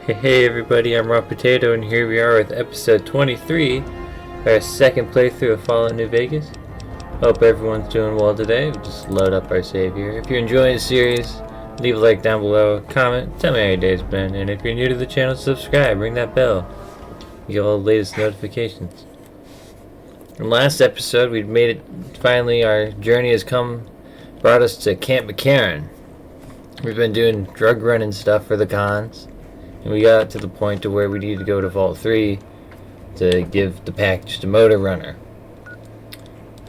Hey everybody, I'm Raw Potato, and here we are with episode 23, our second playthrough of Fallout New Vegas. Hope everyone's doing well today. We'll just load up our save here. If you're enjoying the series, leave a like down below, comment, tell me how your day's been, and if you're new to the channel, subscribe, ring that bell. You get all the latest notifications. In last episode, we made it, finally our journey has brought us to Camp McCarran. We've been doing drug running stuff for the cons. And we got to the point to where we need to go to Vault 3 to give the package to Motor Runner.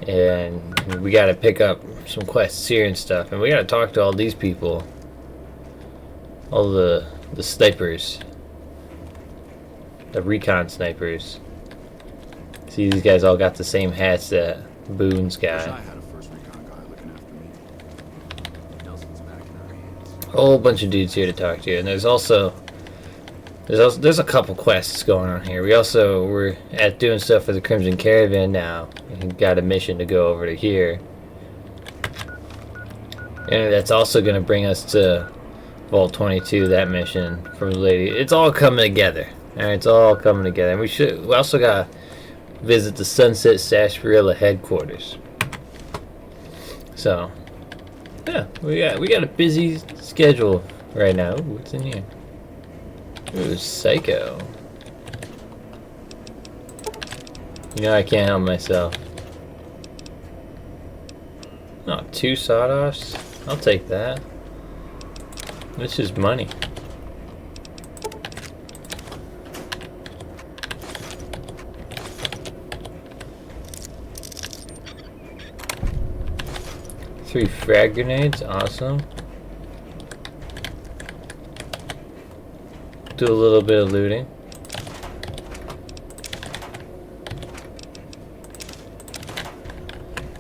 And we gotta pick up some quests here and stuff. And we gotta talk to all these people. All the snipers. The recon snipers. See, these guys all got the same hats that Boone's got. A whole bunch of dudes here to talk to. And there's a couple quests going on here. We're doing stuff for the Crimson Caravan now. We got a mission to go over to here. And that's also going to bring us to Vault 22, that mission from the lady. It's all coming together. Alright, it's all coming together. And we also got to visit the Sunset Sarsaparilla headquarters. So, yeah, we got a busy schedule right now. Ooh, what's in here? Ooh, Psycho. You know I can't help myself. Oh, 2 sawed-offs? I'll take that. This is money. Three frag grenades, awesome. Do a little bit of looting.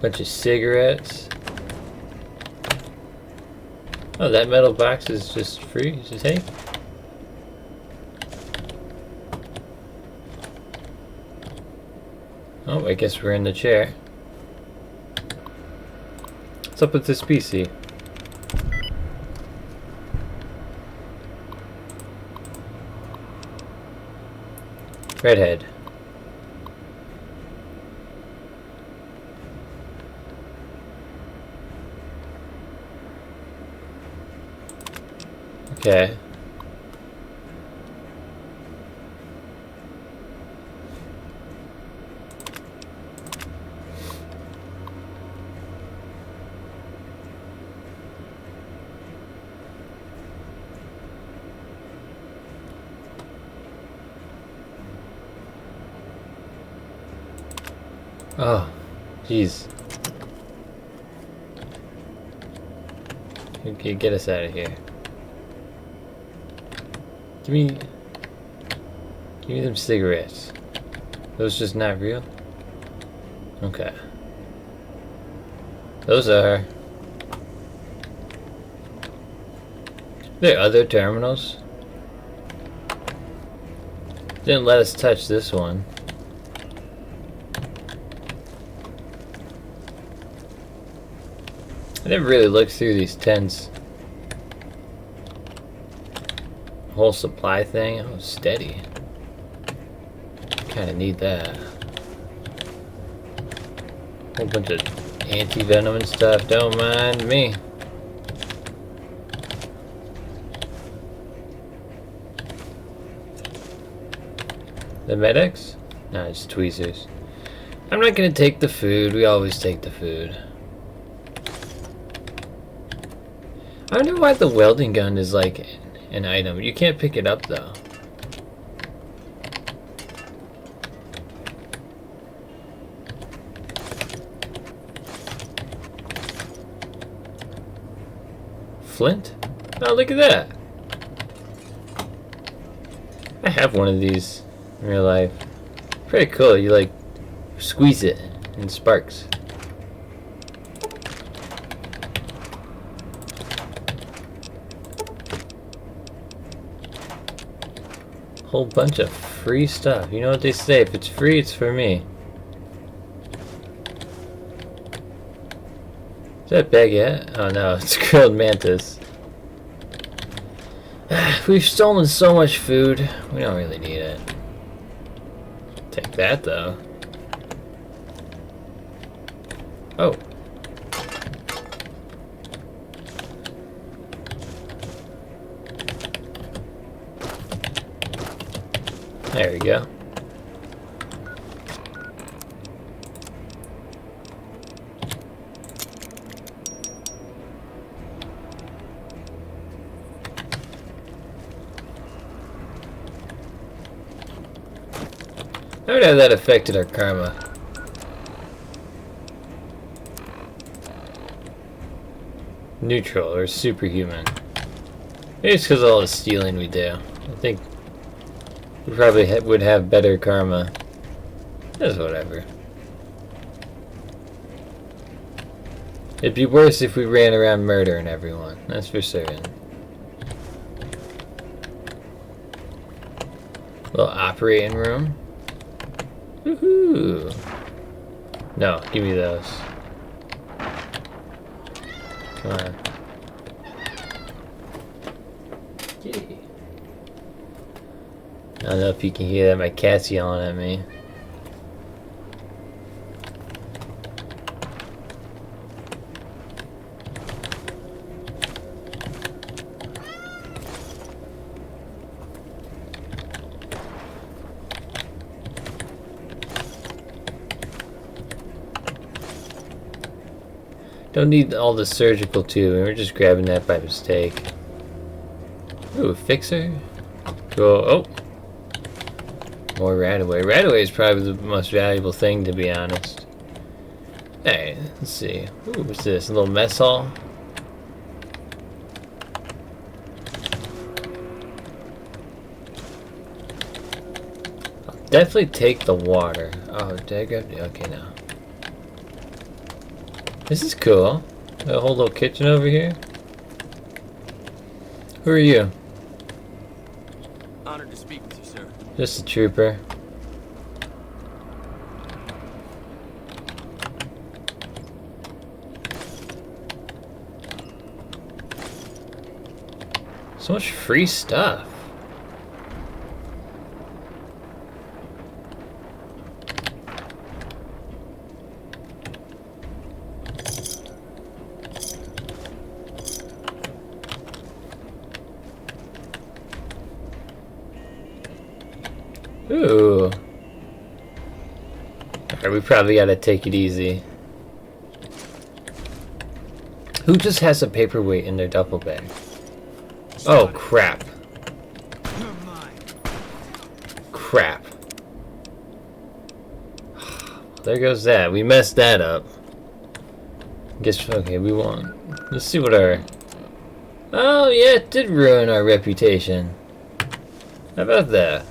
Bunch of cigarettes. Oh, that metal box is just free to take. Oh, I guess we're in the chair. What's up with this PC? Redhead. Okay. Oh, jeez. Okay, get us out of here. Give me them cigarettes. Those just not real? Okay. Those are. There are other terminals. Didn't let us touch this one. I never really looked through these tents. Whole supply thing? Oh, steady. Kinda need that. Whole bunch of anti-venom and stuff. Don't mind me. The medics? No, it's tweezers. I'm not gonna take the food. We always take the food. I wonder why the welding gun is like an item. You can't pick it up though. Flint? Oh, look at that. I have one of these in real life. Pretty cool. You like squeeze it and it sparks. Whole bunch of free stuff. You know what they say, if it's free, it's for me. Is that baguette? Oh no, it's grilled mantis. We've stolen so much food. We don't really need it. Take that though. Oh. There we go. I wonder how that affected our karma. Neutral or superhuman. Maybe it's because of all the stealing we do. I think we probably would have better karma. That's whatever. It'd be worse if we ran around murdering everyone. That's for certain. Little operating room. Woohoo! No, give me those. Come on. Yay. I don't know if you can hear that, my cat's yelling at me. Don't need all the surgical too. We were just grabbing that by mistake. Ooh, fixer. Cool. Oh, more Radaway. Radaway is probably the most valuable thing, to be honest. Hey, let's see. Ooh, what's this? A little mess hall. I'll definitely take the water. Oh, did I grab the... Okay, now. This is cool. A whole little kitchen over here. Who are you? Honored to speak with you, sir. Just a trooper. So much free stuff. Ooh. Alright, we probably gotta take it easy. Who just has a paperweight in their duffel bag? Oh, crap. Crap. There goes that. We messed that up. Guess, okay, we won. Let's see what our... Oh, yeah, it did ruin our reputation. How about that?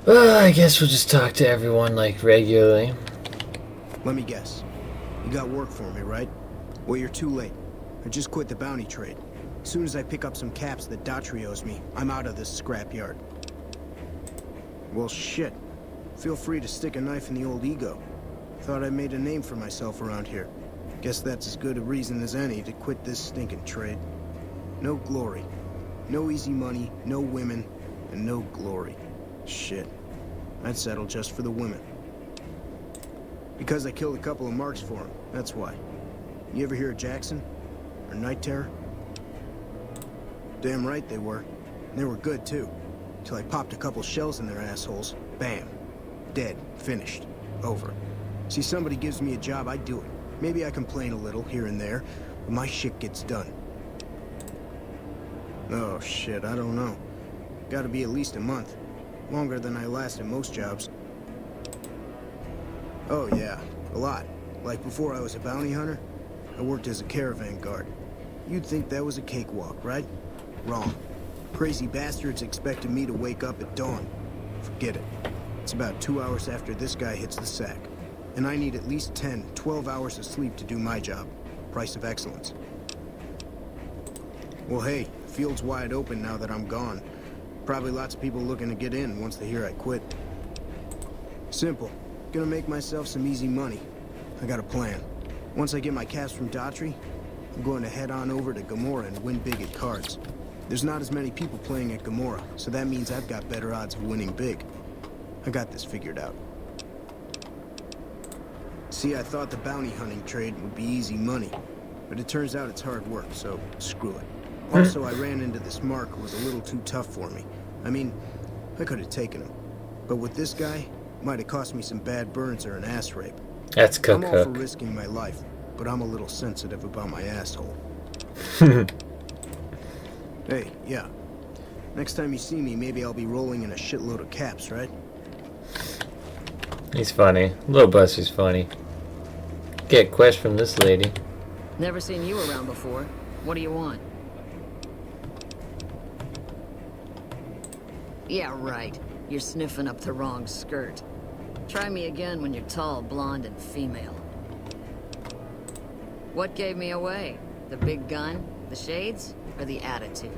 Well, I guess we'll just talk to everyone, like, regularly. Let me guess. You got work for me, right? Well, you're too late. I just quit the bounty trade. As soon as I pick up some caps that Daughtry owes me, I'm out of this scrapyard. Well, shit. Feel free to stick a knife in the old ego. Thought I made a name for myself around here. Guess that's as good a reason as any to quit this stinking trade. No glory. No easy money, no women, and no glory. Shit. I'd settle just for the women. Because I killed a couple of marks for him, that's why. You ever hear of Jackson? Or Night Terror? Damn right they were. And they were good, too. Till I popped a couple shells in their assholes. Bam. Dead. Finished. Over. See, somebody gives me a job, I do it. Maybe I complain a little here and there, but my shit gets done. Oh, shit, I don't know. Gotta be at least a month. Longer than I last at most jobs. Oh yeah, a lot. Like before I was a bounty hunter, I worked as a caravan guard. You'd think that was a cakewalk, right? Wrong. Crazy bastards expected me to wake up at dawn. Forget it. It's about 2 hours after this guy hits the sack. And I need at least 10, 12 hours of sleep to do my job. Price of excellence. Well hey, the field's wide open now that I'm gone. Probably lots of people looking to get in once they hear I quit. Simple. Gonna make myself some easy money. I got a plan. Once I get my caps from Daughtry, I'm going to head on over to Gomorrah and win big at cards. There's not as many people playing at Gamora, so that means I've got better odds of winning big. I got this figured out. See, I thought the bounty hunting trade would be easy money, but it turns out it's hard work, so screw it. Also, I ran into this Mark who was a little too tough for me. I mean, I could have taken him. But with this guy, might have cost me some bad burns or an ass rape. That's I'm all for cook. risking my life, but I'm a little sensitive about my asshole. Hey, yeah. Next time you see me, maybe I'll be rolling in a shitload of caps, right? He's funny. Little Buster's funny. Get a quest from this lady. Never seen you around before. What do you want? Yeah, right. You're sniffing up the wrong skirt. Try me again when you're tall, blonde, and female. What gave me away? The big gun, the shades, or the attitude?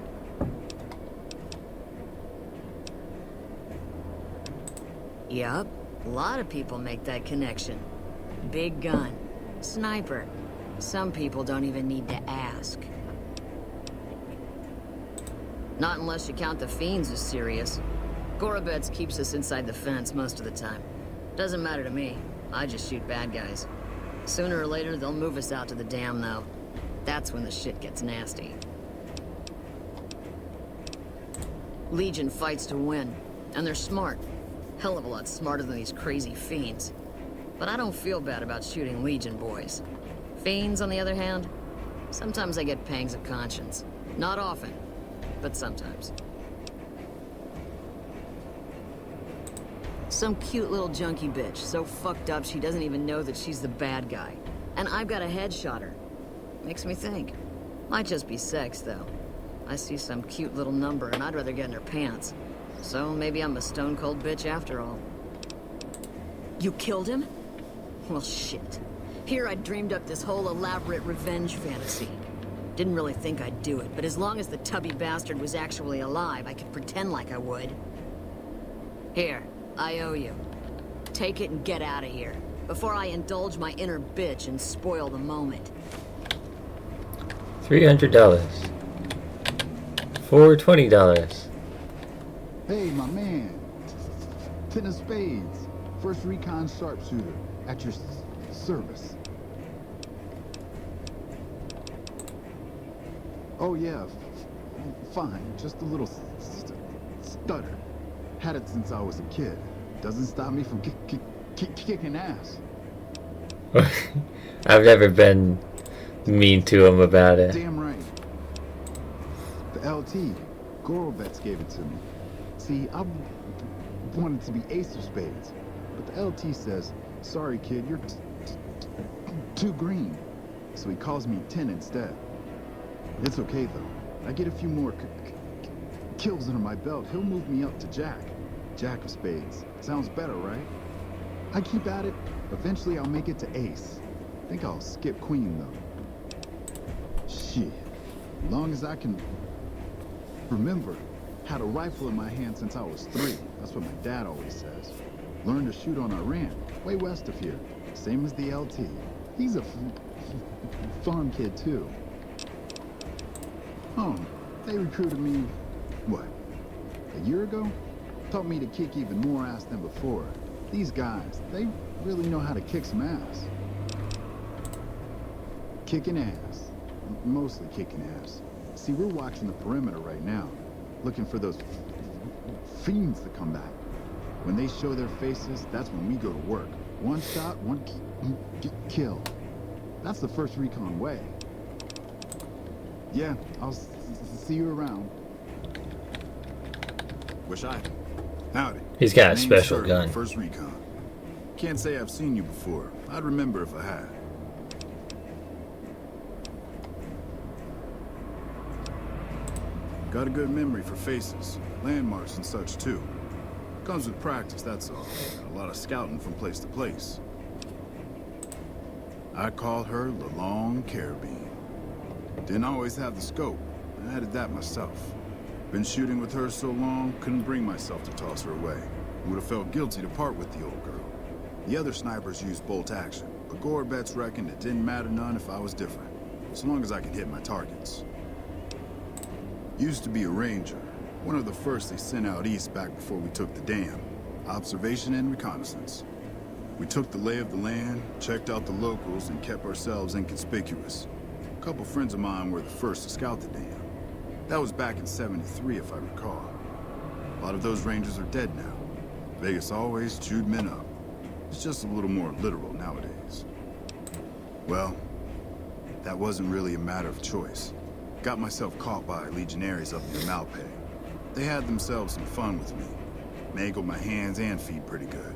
Yup, a lot of people make that connection. Big gun, sniper. Some people don't even need to ask. Not unless you count the fiends as serious. Gorobets keeps us inside the fence most of the time. Doesn't matter to me. I just shoot bad guys. Sooner or later, they'll move us out to the dam, though. That's when the shit gets nasty. Legion fights to win, and they're smart. Hell of a lot smarter than these crazy fiends. But I don't feel bad about shooting Legion boys. Fiends, on the other hand, sometimes I get pangs of conscience. Not often, but sometimes. Some cute little junkie bitch, so fucked up she doesn't even know that she's the bad guy. And I've got a headshot her. Makes me think. Might just be sex, though. I see some cute little number and I'd rather get in her pants. So maybe I'm a stone-cold bitch after all. You killed him? Well, shit. Here I dreamed up this whole elaborate revenge fantasy. Didn't really think I'd do it, but as long as the tubby bastard was actually alive, I could pretend like I would. Here, I owe you. Take it and get out of here, before I indulge my inner bitch and spoil the moment. $300. For $20. Hey, my man. Ten of spades. First recon sharpshooter. At your service. Oh, yeah. Fine. Just a little stutter. Had it since I was a kid. Doesn't stop me from kicking ass. I've never been mean to him about it. Damn right. The LT. Gorobets gave it to me. See, I wanted to be ace of spades. But the LT says, sorry kid, you're too green. So he calls me 10 instead. It's okay though. I get a few more kills under my belt. He'll move me up to Jack. Jack of spades. Sounds better, right? I keep at it. Eventually I'll make it to ace. Think I'll skip queen though. Shit. As long as I can remember. Had a rifle in my hand since I was 3. That's what my dad always says. Learned to shoot on Iran, way west of here. Same as the LT. He's a farm kid too. Oh, they recruited me, what, a year ago? Taught me to kick even more ass than before. These guys, they really know how to kick some ass. Kicking ass. Mostly kicking ass. See, we're watching the perimeter right now. Looking for those fiends to come back. When they show their faces, that's when we go to work. One shot, one kill. That's the first recon way. Yeah, I'll see you around. Wish I... Howdy. He's got a Name's special Sir, gun. First recon. Can't say I've seen you before. I'd remember if I had. Got a good memory for faces, landmarks and such too. Comes with practice, that's all. A lot of scouting from place to place. I call her the Long Carabine. Didn't always have the scope. I added that myself. Been shooting with her so long, couldn't bring myself to toss her away. Would have felt guilty to part with the old girl. The other snipers used bolt action, but Gorobets reckoned it didn't matter none if I was different, so long as I could hit my targets. Used to be a ranger. One of the first they sent out east back before we took the dam. Observation and reconnaissance. We took the lay of the land, checked out the locals, and kept ourselves inconspicuous. A couple friends of mine were the first to scout the dam. That was back in '73, if I recall. A lot of those rangers are dead now. Vegas always chewed men up. It's just a little more literal nowadays. Well, that wasn't really a matter of choice. Got myself caught by legionaries up near Malpay. They had themselves some fun with me. Mangled my hands and feet pretty good.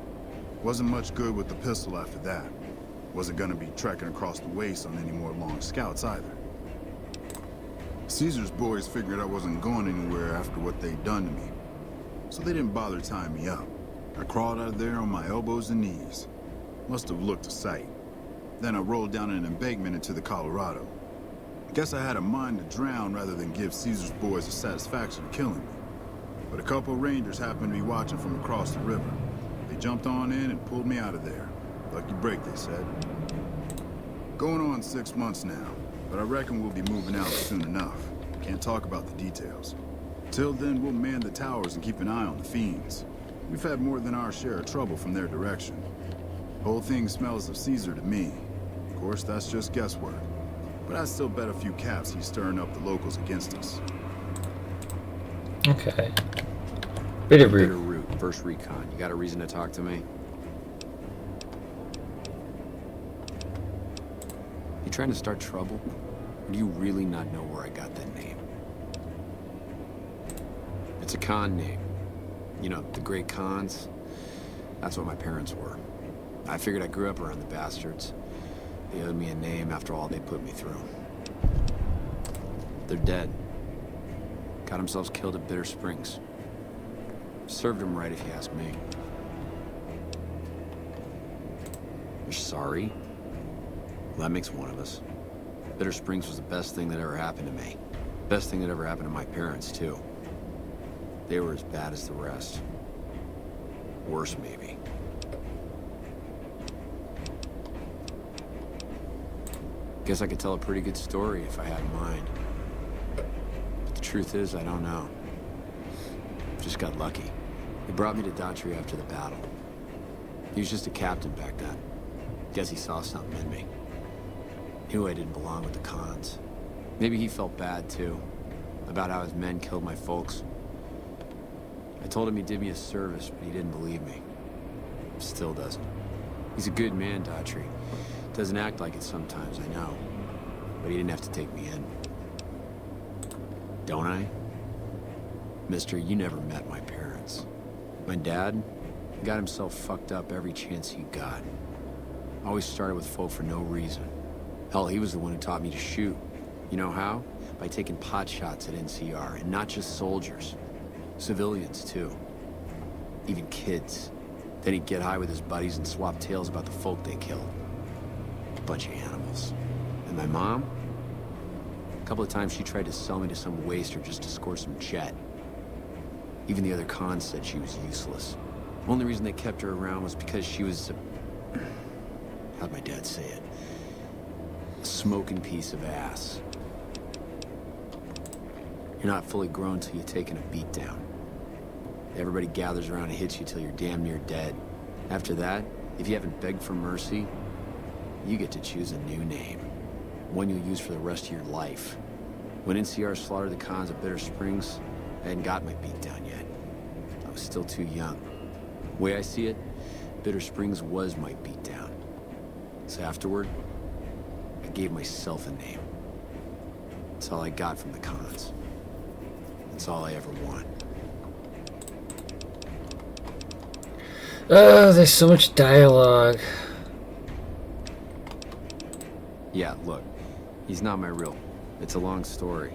Wasn't much good with the pistol after that. Wasn't gonna be trekking across the waste on any more long scouts either. Caesar's boys figured I wasn't going anywhere after what they'd done to me. So they didn't bother tying me up. I crawled out of there on my elbows and knees. Must have looked a sight. Then I rolled down an embankment into the Colorado. I guess I had a mind to drown rather than give Caesar's boys the satisfaction of killing me. But a couple of rangers happened to be watching from across the river. They jumped on in and pulled me out of there. Lucky break, they said. Going on 6 months now, but I reckon we'll be moving out soon enough. Can't talk about the details. Till then, we'll man the towers and keep an eye on the fiends. We've had more than our share of trouble from their direction. Whole thing smells of Caesar to me. Of course, that's just guesswork. But I still bet a few caps he's stirring up the locals against us. Okay. Bitter Bitter root. root, first recon. You got a reason to talk to me? You trying to start trouble? Or do you really not know where I got that name? It's a con name. You know, the great cons. That's what my parents were. I figured I grew up around the bastards. They owed me a name after all they put me through. They're dead. Got themselves killed at Bitter Springs. Served them right, if you ask me. You're sorry? Well, that makes one of us. Bitter Springs was the best thing that ever happened to me. Best thing that ever happened to my parents, too. They were as bad as the rest. Worse, maybe. Guess I could tell a pretty good story if I had a mind. But the truth is, I don't know. Just got lucky. He brought me to Daughtry after the battle. He was just a captain back then. Guess he saw something in me. Knew I didn't belong with the cons. Maybe he felt bad, too. About how his men killed my folks. I told him he did me a service, but he didn't believe me. Still doesn't. He's a good man, Daughtry. Doesn't act like it sometimes, I know. But he didn't have to take me in. Don't I? Mister, you never met my parents. My dad got himself fucked up every chance he got. Always started with folk for no reason. Hell, he was the one who taught me to shoot. You know how? By taking pot shots at NCR, and not just soldiers. Civilians, too. Even kids. Then he'd get high with his buddies and swap tales about the folk they killed. Bunch of animals. And my mom? A couple of times she tried to sell me to some waster just to score some jet. Even the other cons said she was useless. Only reason they kept her around was because she was how'd my dad say it? A smoking piece of ass. You're not fully grown till you've taken a beat down. Everybody gathers around and hits you till you're damn near dead. After that, if you haven't begged for mercy, you get to choose a new name. One you'll use for the rest of your life. When NCR slaughtered the cons at Bitter Springs, I hadn't got my beat down yet. I was still too young. The way I see it, Bitter Springs was my beat down. So afterward, I gave myself a name. That's all I got from the cons. That's all I ever want. Oh, there's so much dialogue. Yeah, look, he's not my real. It's a long story.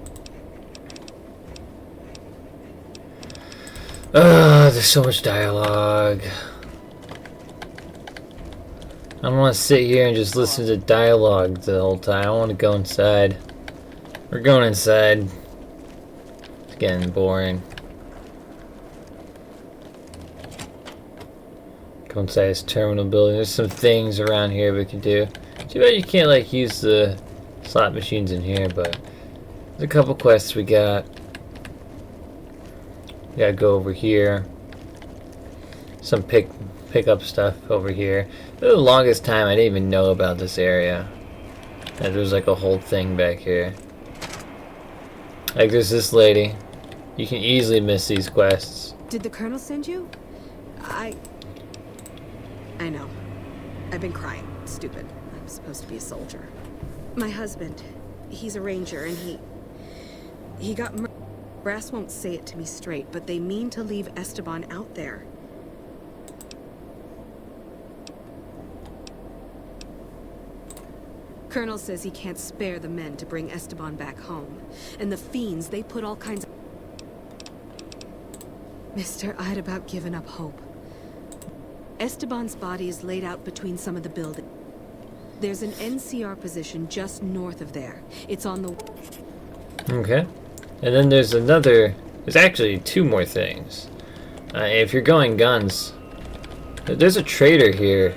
There's so much dialogue. I don't want to sit here and just listen to dialogue the whole time. I want to go inside. We're going inside. It's getting boring. Go inside this terminal building. There's some things around here we can do. Too bad you can't like use the slot machines in here, but there's a couple quests we got. Gotta go over here. Some pick up stuff over here. For the longest time, I didn't even know about this area. And there was like a whole thing back here. Like there's this lady. You can easily miss these quests. Did the Colonel send you? I know. I've been crying. Stupid. I'm supposed to be a soldier. My husband, he's a ranger, and he got murdered. Brass won't say it to me straight, but they mean to leave Esteban out there. Colonel says he can't spare the men to bring Esteban back home. And the fiends, they put all kinds of... Mister, I'd about given up hope. Esteban's body is laid out between some of the buildings. There's an NCR position just north of there. It's on the... Okay. And then there's another... There's actually two more things. If you're going guns, there's a trader here.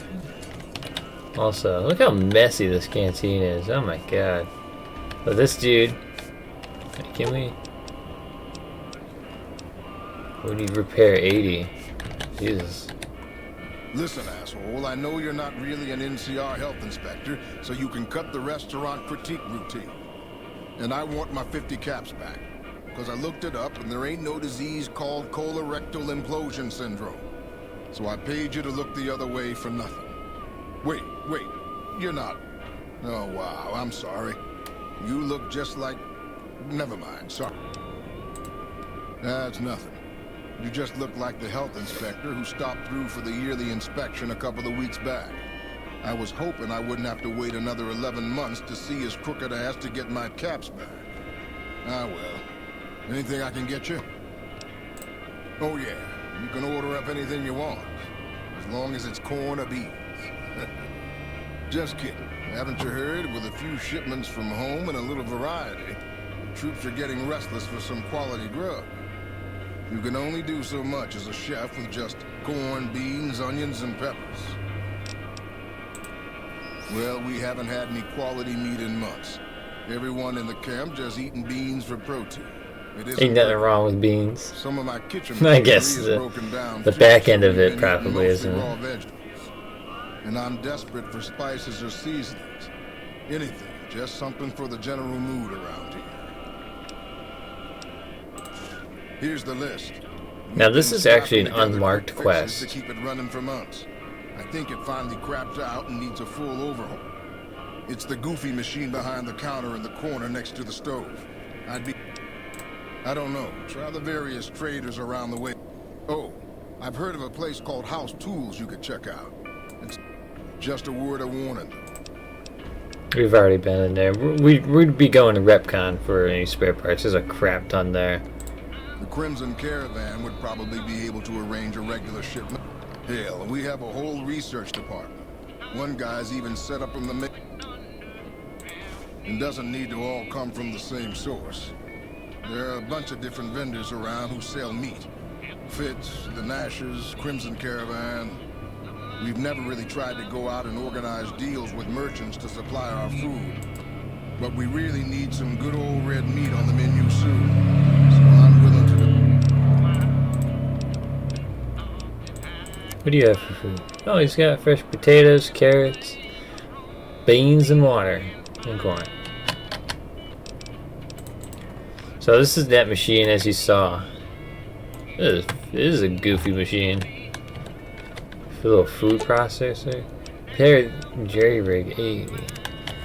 Also, look how messy this canteen is. Oh my god. But this dude... Can we... We need repair 80. Jesus. Listen, asshole, I know you're not really an NCR health inspector, so you can cut the restaurant critique routine. And I want my 50 caps back. Because I looked it up, and there ain't no disease called colorectal implosion syndrome. So I paid you to look the other way for nothing. Wait, you're not... Oh, wow, I'm sorry. You look just like... Never mind, sorry. That's nothing. You just look like the health inspector who stopped through for the yearly inspection a couple of weeks back. I was hoping I wouldn't have to wait another 11 months to see his crooked ass to get my caps back. Ah, well. Anything I can get you? Oh, yeah. You can order up anything you want. As long as it's corn or beans. Just kidding. Haven't you heard? With a few shipments from home and a little variety, the troops are getting restless for some quality grub. You can only do so much as a chef with just corn, beans, onions, and peppers. Well, we haven't had any quality meat in months. Everyone in the camp just eating beans for protein. Ain't nothing wrong with beans. Some of my kitchen I guess the back end of it probably isn't. Raw vegetables. And I'm desperate for spices or seasonings. Anything, just something for the general mood around here. Here's the list. Now this is actually an unmarked quest. To keep it running for months. I think it finally crapped out and needs a full overhaul. It's the goofy machine behind the counter in the corner next to the stove. I don't know. Try the various traders around the way. Oh, I've heard of a place called House Tools you could check out. It's just a word of warning. We've already been in there. We'd be going to Repcon for any spare parts. There's a crap ton there. The Crimson Caravan would probably be able to arrange a regular shipment. Hell, we have a whole research department. One guy's even set up in the It doesn't need to all come from the same source. There are a bunch of different vendors around who sell meat. Fitz, the Nashers, Crimson Caravan. We've never really tried to go out and organize deals with merchants to supply our food. But we really need some good old red meat on the menu soon. So I'm willing to... What do you have for food? Oh, he's got fresh potatoes, carrots, beans, and water, and corn. So this is that machine, as you saw. This is a goofy machine. A little food processor. Pair jerry rig 80.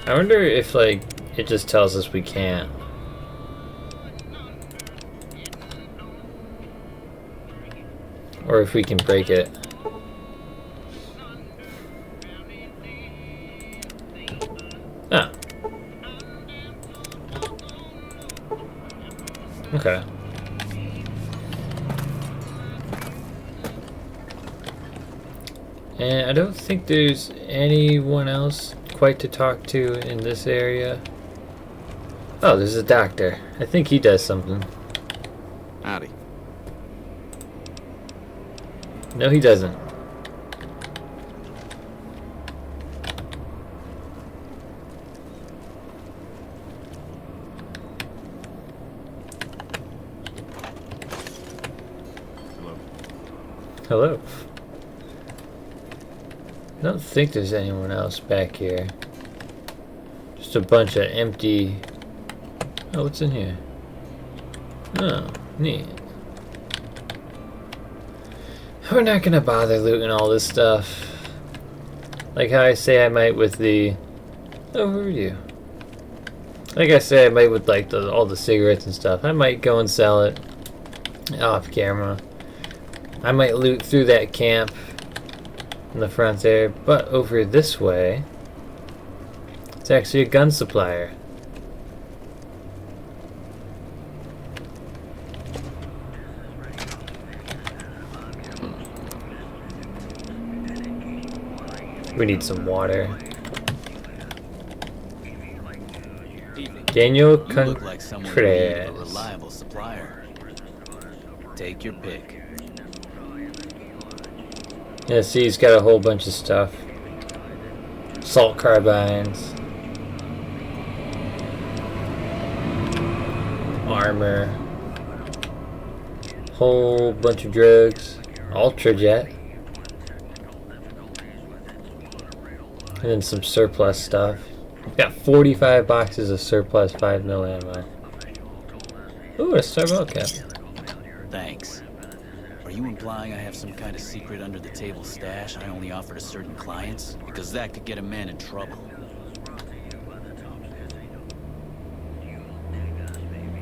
I wonder if like it just tells us we can't. Or if we can break it. Ah. Okay. And I don't think there's anyone else quite to talk to in this area. Oh, there's a doctor. I think he does something. Howdy. No, he doesn't. Hello. I don't think there's anyone else back here. Just a bunch of empty... Oh, what's in here? Oh, neat. We're not gonna bother looting all this stuff. Like how I say I might with the... Oh, who are you? Like I say I might with like all the cigarettes and stuff. I might go and sell it off camera. I might loot through that camp in the front there. But over this way, it's actually a gun supplier. We need some water. Daniel You look like someone who needs a reliable supplier. Take your pick. Yeah, see, he's got a whole bunch of stuff. Salt carbines. Armor. Whole bunch of drugs. Ultrajet. And then some surplus stuff. We've got 45 boxes of surplus 5mm ammo. Ooh, a Starbuck cap. Thanks. Are you implying I have some kind of secret under the table stash I only offer to certain clients? Because that could get a man in trouble.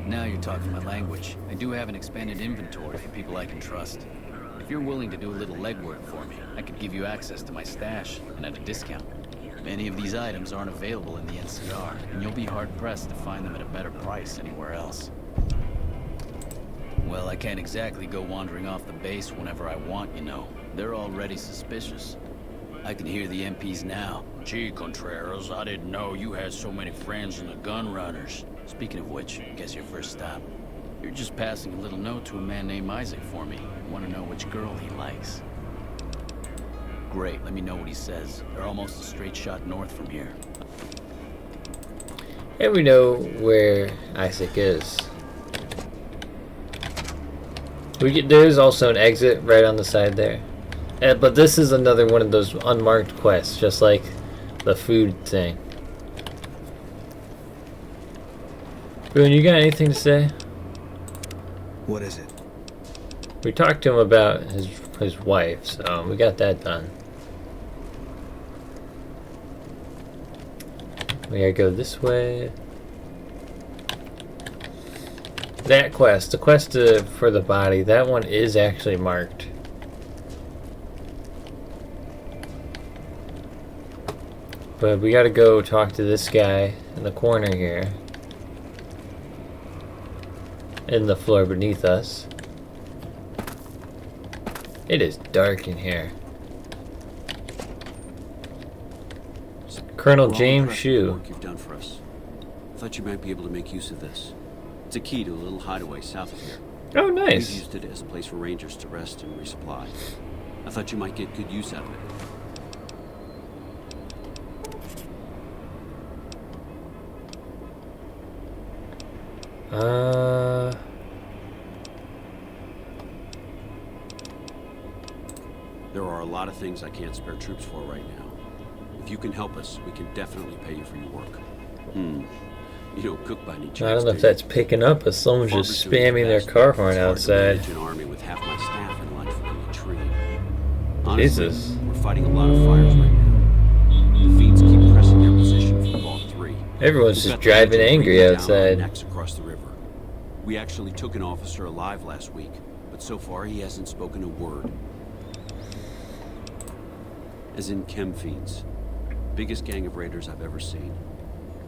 Now you're talking my language. I do have an expanded inventory for people I can trust. If you're willing to do a little legwork for me, I could give you access to my stash, and at a discount. Many of these items aren't available in the NCR, and you'll be hard-pressed to find them at a better price anywhere else. Well, I can't exactly go wandering off the base whenever I want, you know. They're already suspicious. I can hear the MPs now. Gee, Contreras, I didn't know you had so many friends in the gun runners. Speaking of which, guess your first stop. You're just passing a little note to a man named Isaac for me. Want to know which girl he likes. Great, let me know what he says. They're almost a straight shot north from here. And we know where Isaac is. There's also an exit right on the side there. But this is another one of those unmarked quests, just like the food thing. Boone, you got anything to say? What is it? We talked to him about his wife, so we got that done. We gotta go this way. That quest, the quest for the body, that one is actually marked. But we gotta go talk to this guy in the corner here. In the floor beneath us. It is dark in here. Colonel James Shue. Work you've done for us. Thought you might be able to make use of this. It's a key to a little hideaway south of here. Oh, nice. We've used it as a place for rangers to rest and resupply. I thought you might get good use out of it. There are a lot of things I can't spare troops for right now. If you can help us, we can definitely pay you for your work. You don't cook by any chance. I don't know if that's picking up, but someone's just spamming their car horn outside. An army with half my staff in line for the latrine. Honestly, Jesus. We're fighting a lot of fires right now. The fiends keep pressing their position from Vault 3. Everyone's just driving angry outside. Necks across the river. We actually took an officer alive last week, but so far he hasn't spoken a word. As in chem fiends. Biggest gang of raiders I've ever seen.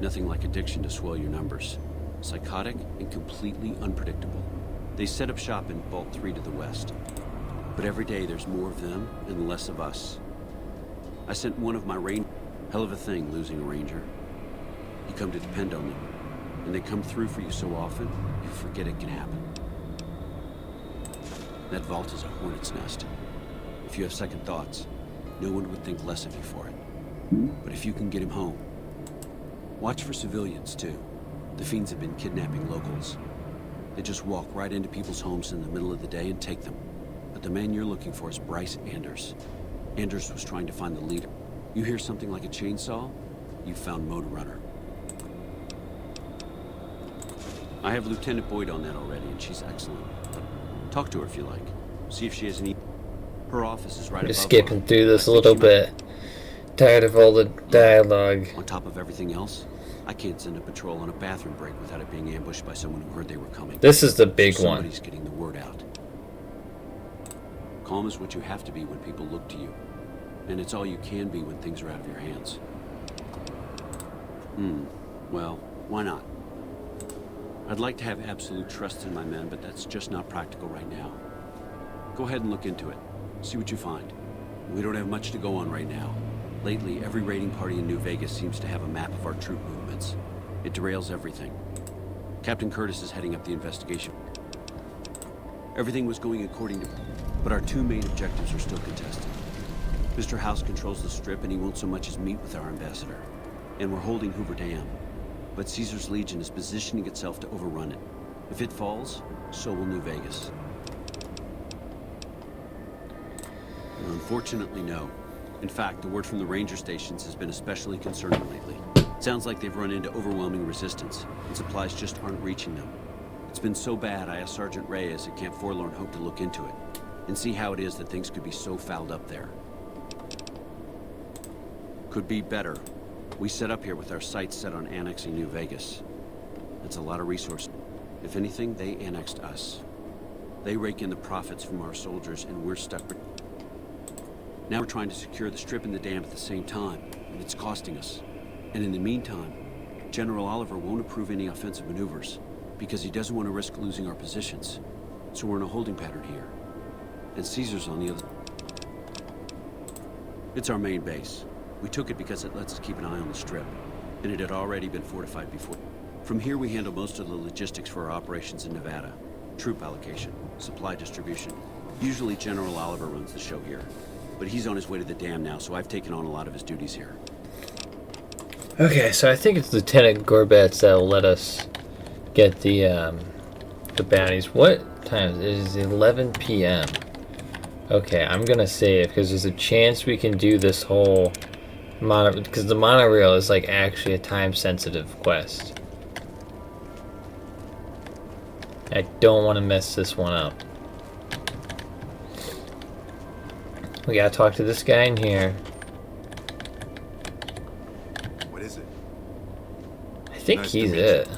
Nothing like addiction to swell your numbers. Psychotic and completely unpredictable. They set up shop in Vault 3 to the west. But every day there's more of them and less of us. I sent one of my rangers. Hell of a thing losing a ranger. You come to depend on them. And they come through for you so often, you forget it can happen. That vault is a hornet's nest. If you have second thoughts, no one would think less of you for it. But if you can get him home, watch for civilians too. The fiends have been kidnapping locals. They just walk right into people's homes in the middle of the day and take them. the man you're looking for is Bryce Anders. Anders was trying to find the leader. You hear something like a chainsaw? You found Motor Runner. I have Lieutenant Boyd on that already, and she's excellent. Talk to her if you like. See if she has any... Her office is right above Just skipping mine. through this I a think little she might- bit. Tired of all the dialogue. On top of everything else, I can't send a patrol on a bathroom break without it being ambushed by someone who heard they were coming. This is the big one. Somebody's getting the word out. Calm is what you have to be when people look to you. And it's all you can be when things are out of your hands. Well, why not? I'd like to have absolute trust in my men, but that's just not practical right now. Go ahead and look into it. See what you find. We don't have much to go on right now. Lately, every raiding party in New Vegas seems to have a map of our troop movements. It derails everything. Captain Curtis is heading up the investigation. Everything was going according to... But our two main objectives are still contested. Mr. House controls the Strip, and he won't so much as meet with our ambassador. And we're holding Hoover Dam. But Caesar's Legion is positioning itself to overrun it. If it falls, so will New Vegas. Unfortunately, no. In fact, the word from the ranger stations has been especially concerning lately. Sounds like they've run into overwhelming resistance, and supplies just aren't reaching them. It's been so bad, I asked Sergeant Reyes at Camp Forlorn Hope to look into it, and see how it is that things could be so fouled up there. Could be better. We set up here with our sights set on annexing New Vegas. That's a lot of resources. If anything, they annexed us. They rake in the profits from our soldiers, and we're stuck. Now we're trying to secure the Strip and the dam at the same time, and it's costing us. And in the meantime, General Oliver won't approve any offensive maneuvers, because he doesn't want to risk losing our positions. So we're in a holding pattern here. And Caesar's on the other... It's our main base. We took it because it lets us keep an eye on the Strip, and it had already been fortified before. From here we handle most of the logistics for our operations in Nevada. Troop allocation, supply distribution. Usually General Oliver runs the show here. But he's on his way to the dam now, so I've taken on a lot of his duties here. Okay, so I think it's Lieutenant Gorbets that'll let us get the bounties. What time is it? It is 11 p.m. Okay, I'm gonna save because there's a chance we can do this whole because the monorail is like actually a time-sensitive quest. I don't want to mess this one up. We gotta talk to this guy in here. What is it? I think Nice to he's meet it.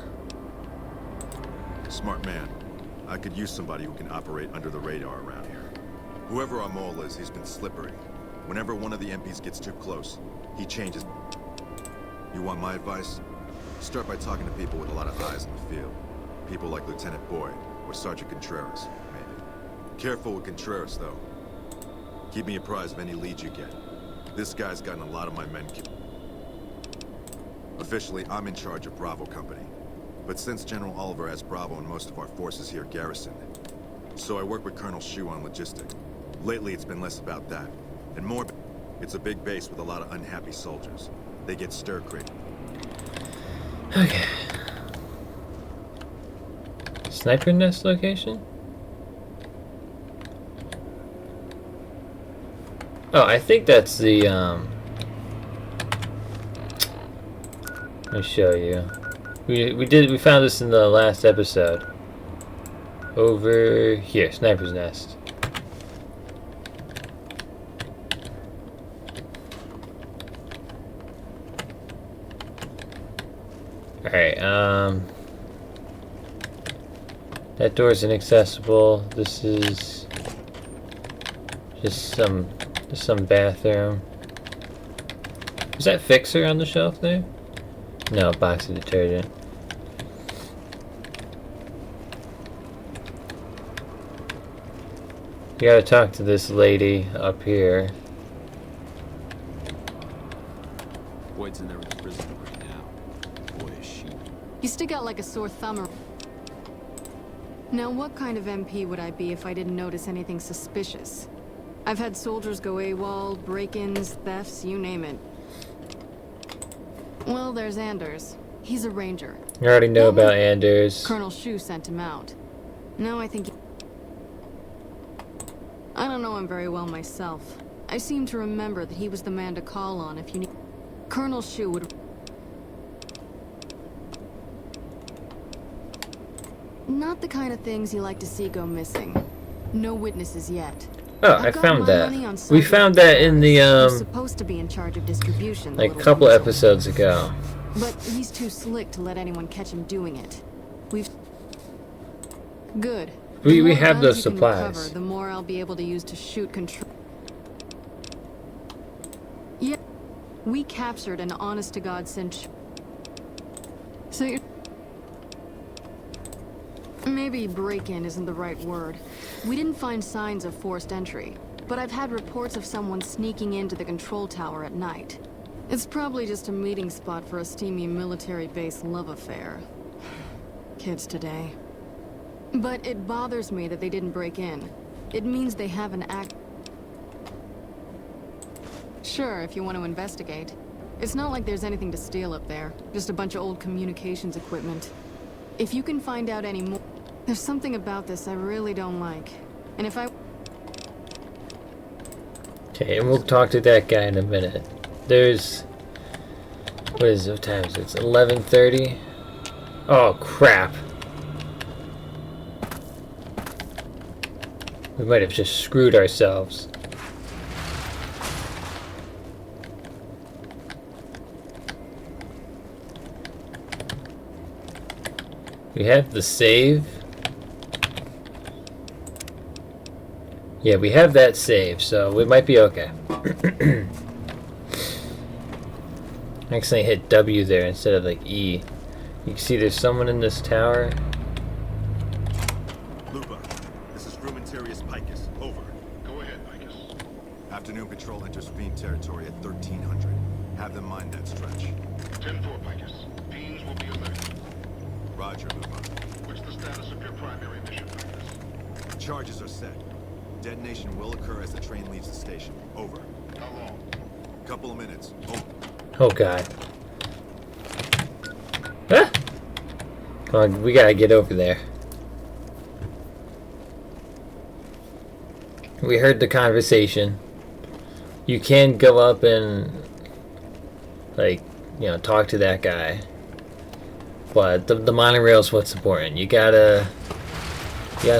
Smart man. I could use somebody who can operate under the radar around here. Whoever our mole is, he's been slippery. Whenever one of the MPs gets too close, he changes. You want my advice? Start by talking to people with a lot of eyes in the field. People like Lieutenant Boyd or Sergeant Contreras, maybe. Careful with Contreras, though. Keep me apprised of any leads you get. This guy's gotten a lot of my men killed. Officially, I'm in charge of Bravo Company. But since General Oliver has Bravo and most of our forces here garrisoned, so I work with Colonel Shu on logistics. Lately, it's been less about that, and more. It's a big base with a lot of unhappy soldiers. They get stir-crazy. Okay. Sniper nest location? Oh, I think that's the, let me show you. We found this in the last episode. Over here, Sniper's Nest. Alright, that door's inaccessible. This is just some bathroom. Is that Fixer on the shelf there? No, box of detergent. You gotta talk to this lady up here. Boyd's in there with the prisoner right now. Boy, is she... You stick out like a sore thumb. Now, what kind of MP would I be if I didn't notice anything suspicious? I've had soldiers go AWOL, break-ins, thefts, you name it. Well, there's Anders. He's a ranger. You already know about Anders. Colonel Shu sent him out. Now I think... I don't know him very well myself. I seem to remember that he was the man to call on if you need... Colonel Shu would... Not the kind of things you like to see go missing. No witnesses yet. Oh, I I've got found my that. money on We Sergeant found that in the, who's supposed to be in charge of distribution, the like a little couple weasel. episodes ago. But he's too slick to let anyone catch him doing it. We've... Good. We The more have guns those you can supplies. recover, the more I'll be able to use to shoot control. Yeah. We captured an honest-to-God cinch. So you're... Maybe break-in isn't the right word. We didn't find signs of forced entry, but I've had reports of someone sneaking into the control tower at night. It's probably just a meeting spot for a steamy military base love affair. Kids today. But it bothers me that they didn't break in. It means they have an act... Sure, if you want to investigate. It's not like there's anything to steal up there. Just a bunch of old communications equipment. If you can find out any more... There's something about this I really don't like. And if I... Okay, and we'll talk to that guy in a minute. There's... What is it? What time is it? It's 11:30. Oh, crap. We might have just screwed ourselves. We have the save. Yeah, we have that save, so we might be okay. I accidentally hit W there instead of like E. You can see there's someone in this tower. Lupa, this is Frumentarius Picus. Over. Go ahead, Picus. Afternoon patrol enters Fiend territory at 1300. Have them mind that stretch. 10-4, Picus. Fiends will be alerted. Roger, Lupa. What's the status of your primary mission, Picus? Charges are set. Detonation will occur as the train leaves the station. Over. How long? Couple of minutes. Over. Oh god. Ah! Come on, we gotta get over there. We heard the conversation. You can go up and, like, you know, talk to that guy. But the monorail is what's important. You gotta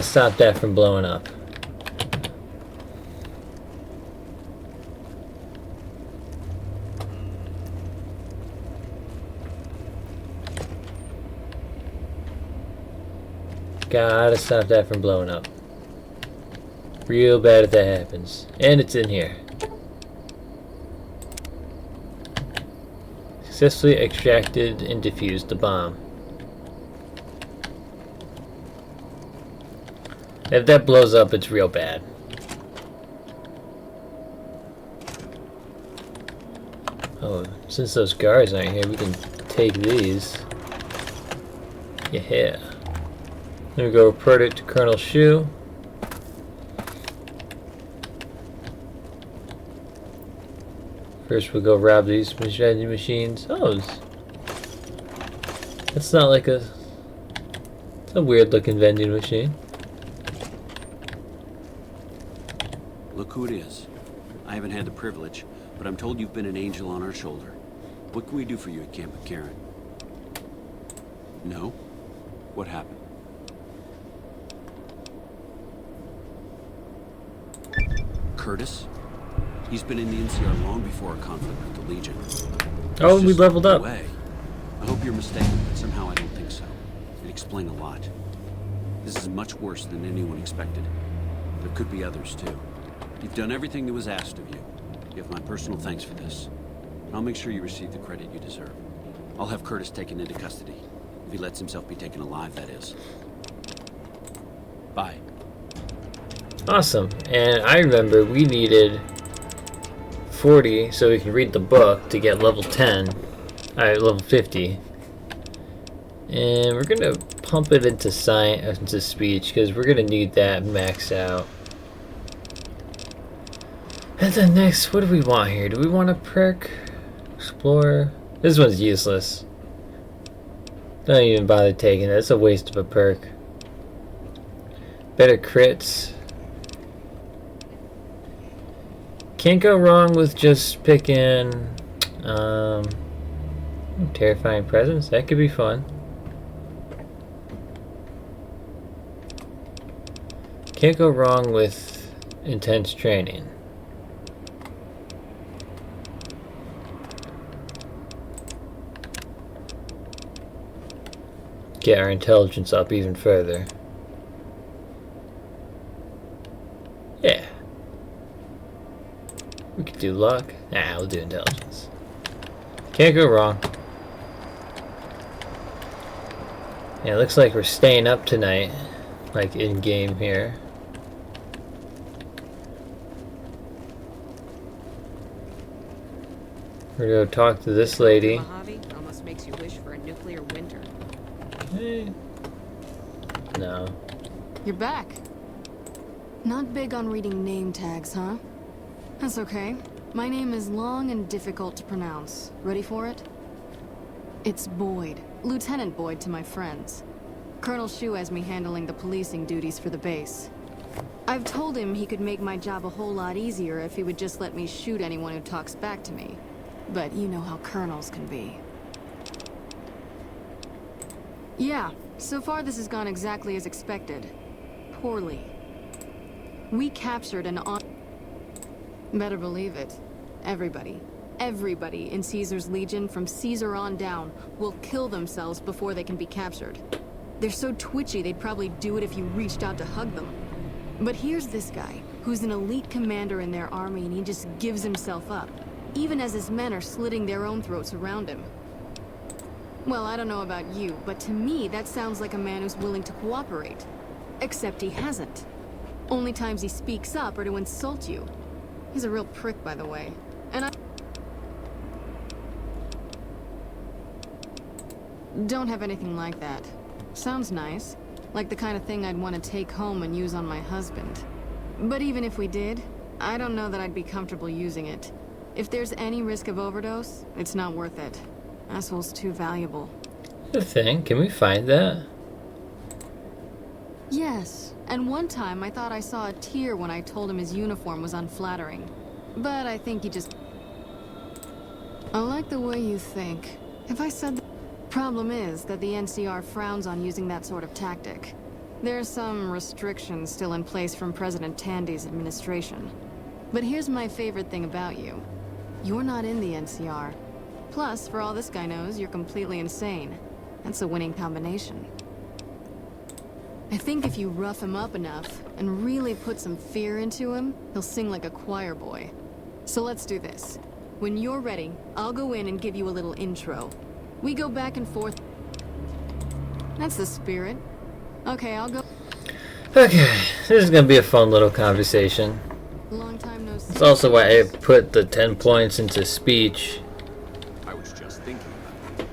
stop that from blowing up. Gotta stop that from blowing up. Real bad if that happens. And it's in here. Successfully extracted and defused the bomb. If that blows up, it's real bad. Oh, since those guards aren't here, we can take these. Yeah. Then we go report it to Colonel Shu. First we'll go rob these vending machines. Oh, that's not like a... It's a weird looking vending machine. Look who it is. I haven't had the privilege, but I'm told you've been an angel on our shoulder. What can we do for you at Camp McCarran? No? What happened? Curtis? He's been in the NCR long before our conflict with the Legion. Oh, we leveled up. Away. I hope you're mistaken, but somehow I don't think so. It'd explain a lot. This is much worse than anyone expected. There could be others, too. You've done everything that was asked of you. You have my personal thanks for this. I'll make sure you receive the credit you deserve. I'll have Curtis taken into custody. If he lets himself be taken alive, that is. Bye. Awesome. And I remember we needed 40 so we can read the book to get level 10. Alright, level 50. And we're gonna pump it into science, into speech, because we're gonna need that max out. And then next, what do we want here? Do we want a perk? Explorer? This one's useless. Don't even bother taking it. It's a waste of a perk. Better crits. Can't go wrong with just picking terrifying presence. That could be fun. Can't go wrong with intense training. Get our intelligence up even further. Yeah. We could do luck. Nah, we'll do intelligence. Can't go wrong. Yeah, it looks like we're staying up tonight. Like in game here. We're gonna go talk to this lady. Mojave almost makes you wish for a nuclear winter. Hey. No. You're back. Not big on reading name tags, huh? That's okay. My name is long and difficult to pronounce. Ready for it? It's Boyd. Lieutenant Boyd to my friends. Colonel Shu has me handling the policing duties for the base. I've told him he could make my job a whole lot easier if he would just let me shoot anyone who talks back to me. But you know how colonels can be. Yeah, so far this has gone exactly as expected. Poorly. We captured an Better believe it. Everybody in Caesar's Legion from Caesar on down will kill themselves before they can be captured. They're so twitchy they'd probably do it if you reached out to hug them. But here's this guy, who's an elite commander in their army, and he just gives himself up, even as his men are slitting their own throats around him. Well, I don't know about you, but to me that sounds like a man who's willing to cooperate. Except he hasn't. Only times he speaks up are to insult you. He's a real prick, by the way. And I don't have anything like that. Sounds nice. Like the kind of thing I'd want to take home and use on my husband. But even if we did, I don't know that I'd be comfortable using it. If there's any risk of overdose, it's not worth it. Asshole's too valuable. The thing, can we find that? Yes, and one time I thought I saw a tear when I told him his uniform was unflattering. But I think he just... I like the way you think. If I said... Problem is that the NCR frowns on using that sort of tactic. There's some restrictions still in place from President Tandy's administration. But here's my favorite thing about you. You're not in the NCR. Plus, for all this guy knows, you're completely insane. That's a winning combination. I think if you rough him up enough, and really put some fear into him, he'll sing like a choir boy. So let's do this. When you're ready, I'll go in and give you a little intro. We go back and forth. That's the spirit. Okay, I'll go. Okay, this is gonna be a fun little conversation. Long time no see. That's also why I put the 10 points into speech. I was just thinking about it.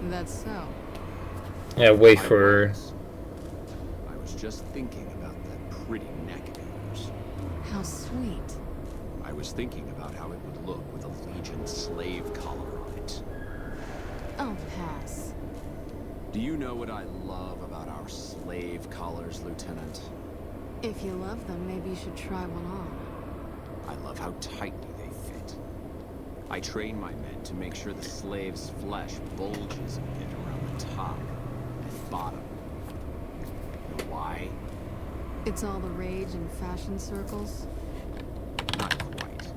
That's so. Yeah, wait for... I was just thinking about that pretty neck of yours. How sweet. I was thinking about how it would look with a Legion slave collar on it. I'll pass. Do you know what I love about our slave collars, Lieutenant? If you love them, maybe you should try one on. I love how tightly they fit. I train my men to make sure the slave's flesh bulges a bit around the top and bottom. You know why? It's all the rage in fashion circles. Not quite.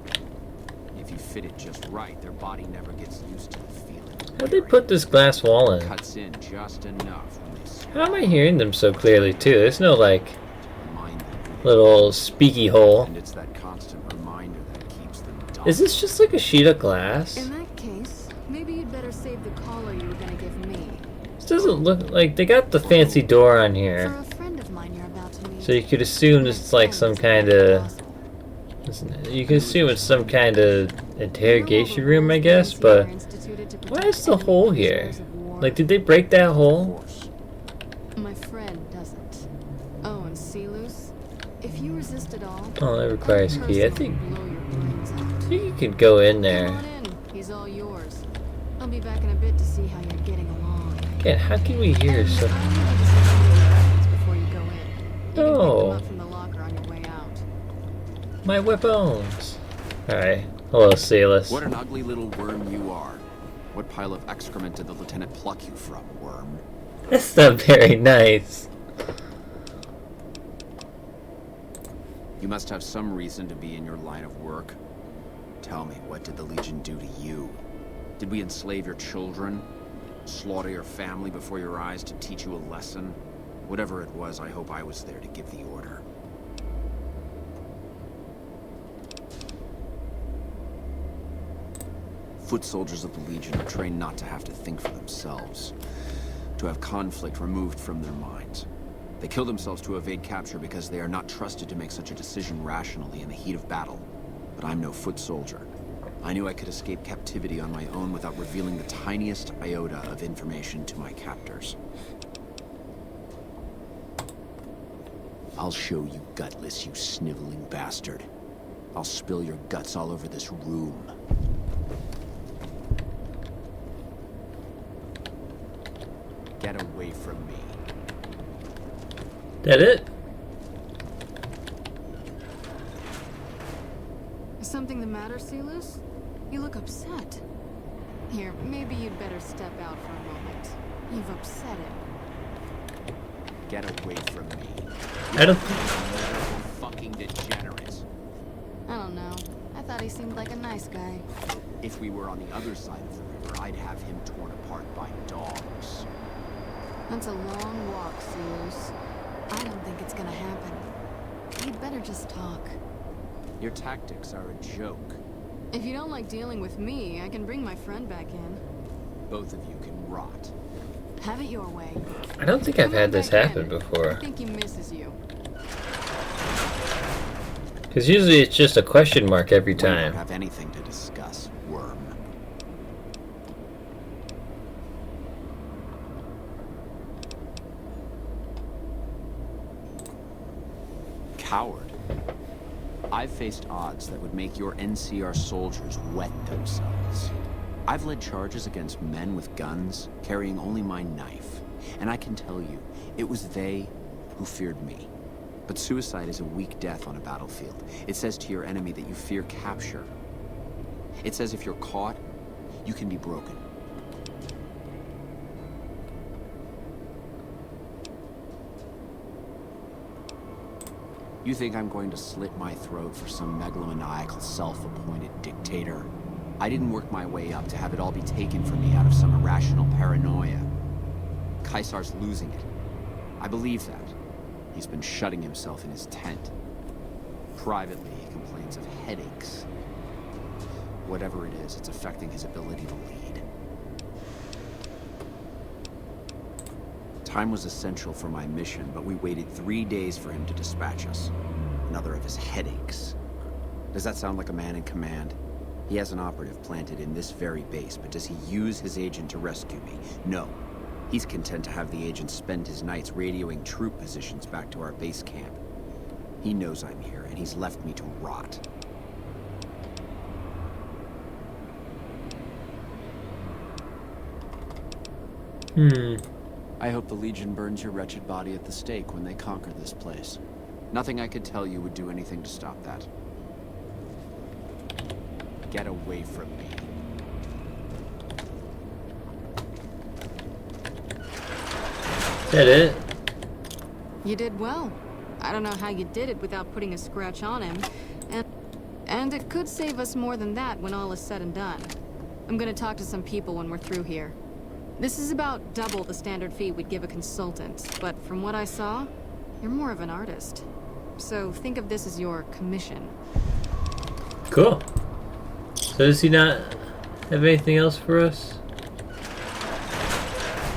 If you fit it just right, their body never gets used to the feeling. How'd they put this glass wall in? Cuts in just enough when they How am I hearing them so clearly too? There's no like remind them who they little speaky hole. And it's that constant reminder that keeps them dumb. Is this just like a sheet of glass? In that case, maybe you'd better save the collar you were gonna give me. This doesn't look like they got the fancy door on For here. a friend of mine you're about to meet. So you could assume this is like some kind of... You can assume it's some kind of interrogation room, I guess, but... Why is the hole here? Like, did they break that hole? My friend doesn't. Oh, and Celus, if you resist at all, Oh, that requires a key. I think blow your brains out. you could go in Come there. on in. He's all yours. I'll be back in a bit to see how you're getting along. Again, how can we hear so... Before you go in. You can pick them Oh, up from the locker on your way out. my weapons. Alright. Hello, Sailus. What an ugly little worm you are. What pile of excrement did the lieutenant pluck you from, worm? That's not very nice. You must have some reason to be in your line of work. Tell me, what did the Legion do to you? Did we enslave your children? Slaughter your family before your eyes to teach you a lesson? Whatever it was, I hope I was there to give the order. Foot soldiers of the Legion are trained not to have to think for themselves, to have conflict removed from their minds. They kill themselves to evade capture because they are not trusted to make such a decision rationally in the heat of battle. But I'm no foot soldier. I knew I could escape captivity on my own without revealing the tiniest iota of information to my captors. I'll show you gutless, you sniveling bastard. I'll spill your guts all over this room. Get away from me. That it? Is something the matter, Silas? You look upset. Here, maybe you'd better step out for a moment. You've upset him. Get away from me. I don't... Fucking degenerate. I don't know. I thought he seemed like a nice guy. If we were on the other side of the river, I'd have him torn apart by dogs. That's a long walk, Silas. I don't think it's gonna happen. You'd better just talk. Your tactics are a joke. If you don't like dealing with me, I can bring my friend back in. Both of you can rot. Have it your way. I don't think I've had this happen before. I think he misses you. Because usually it's just a question mark every We don't time. have anything to discuss, worm. Coward. I've faced odds that would make your NCR soldiers wet themselves. I've led charges against men with guns, carrying only my knife. And I can tell you, it was they who feared me. But suicide is a weak death on a battlefield. It says to your enemy that you fear capture. It says if you're caught, you can be broken. You think I'm going to slit my throat for some megalomaniacal, self-appointed dictator? I didn't work my way up to have it all be taken from me out of some irrational paranoia. Caesar's losing it. I believe that. He's been shutting himself in his tent. Privately, he complains of headaches. Whatever it is, it's affecting his ability to lead. Time was essential for my mission, but we waited 3 days for him to dispatch us. Another of his headaches. Does that sound like a man in command? He has an operative planted in this very base, but does he use his agent to rescue me? No. He's content to have the agent spend his nights radioing troop positions back to our base camp. He knows I'm here, and he's left me to rot. I hope the Legion burns your wretched body at the stake when they conquer this place. Nothing I could tell you would do anything to stop that. Get away from me. Is that it? You did well. I don't know how you did it without putting a scratch on him. And it could save us more than that when all is said and done. I'm gonna talk to some people when we're through here. This is about double the standard fee we'd give a consultant, but from what I saw, you're more of an artist. So think of this as your commission. Cool. So does he not have anything else for us?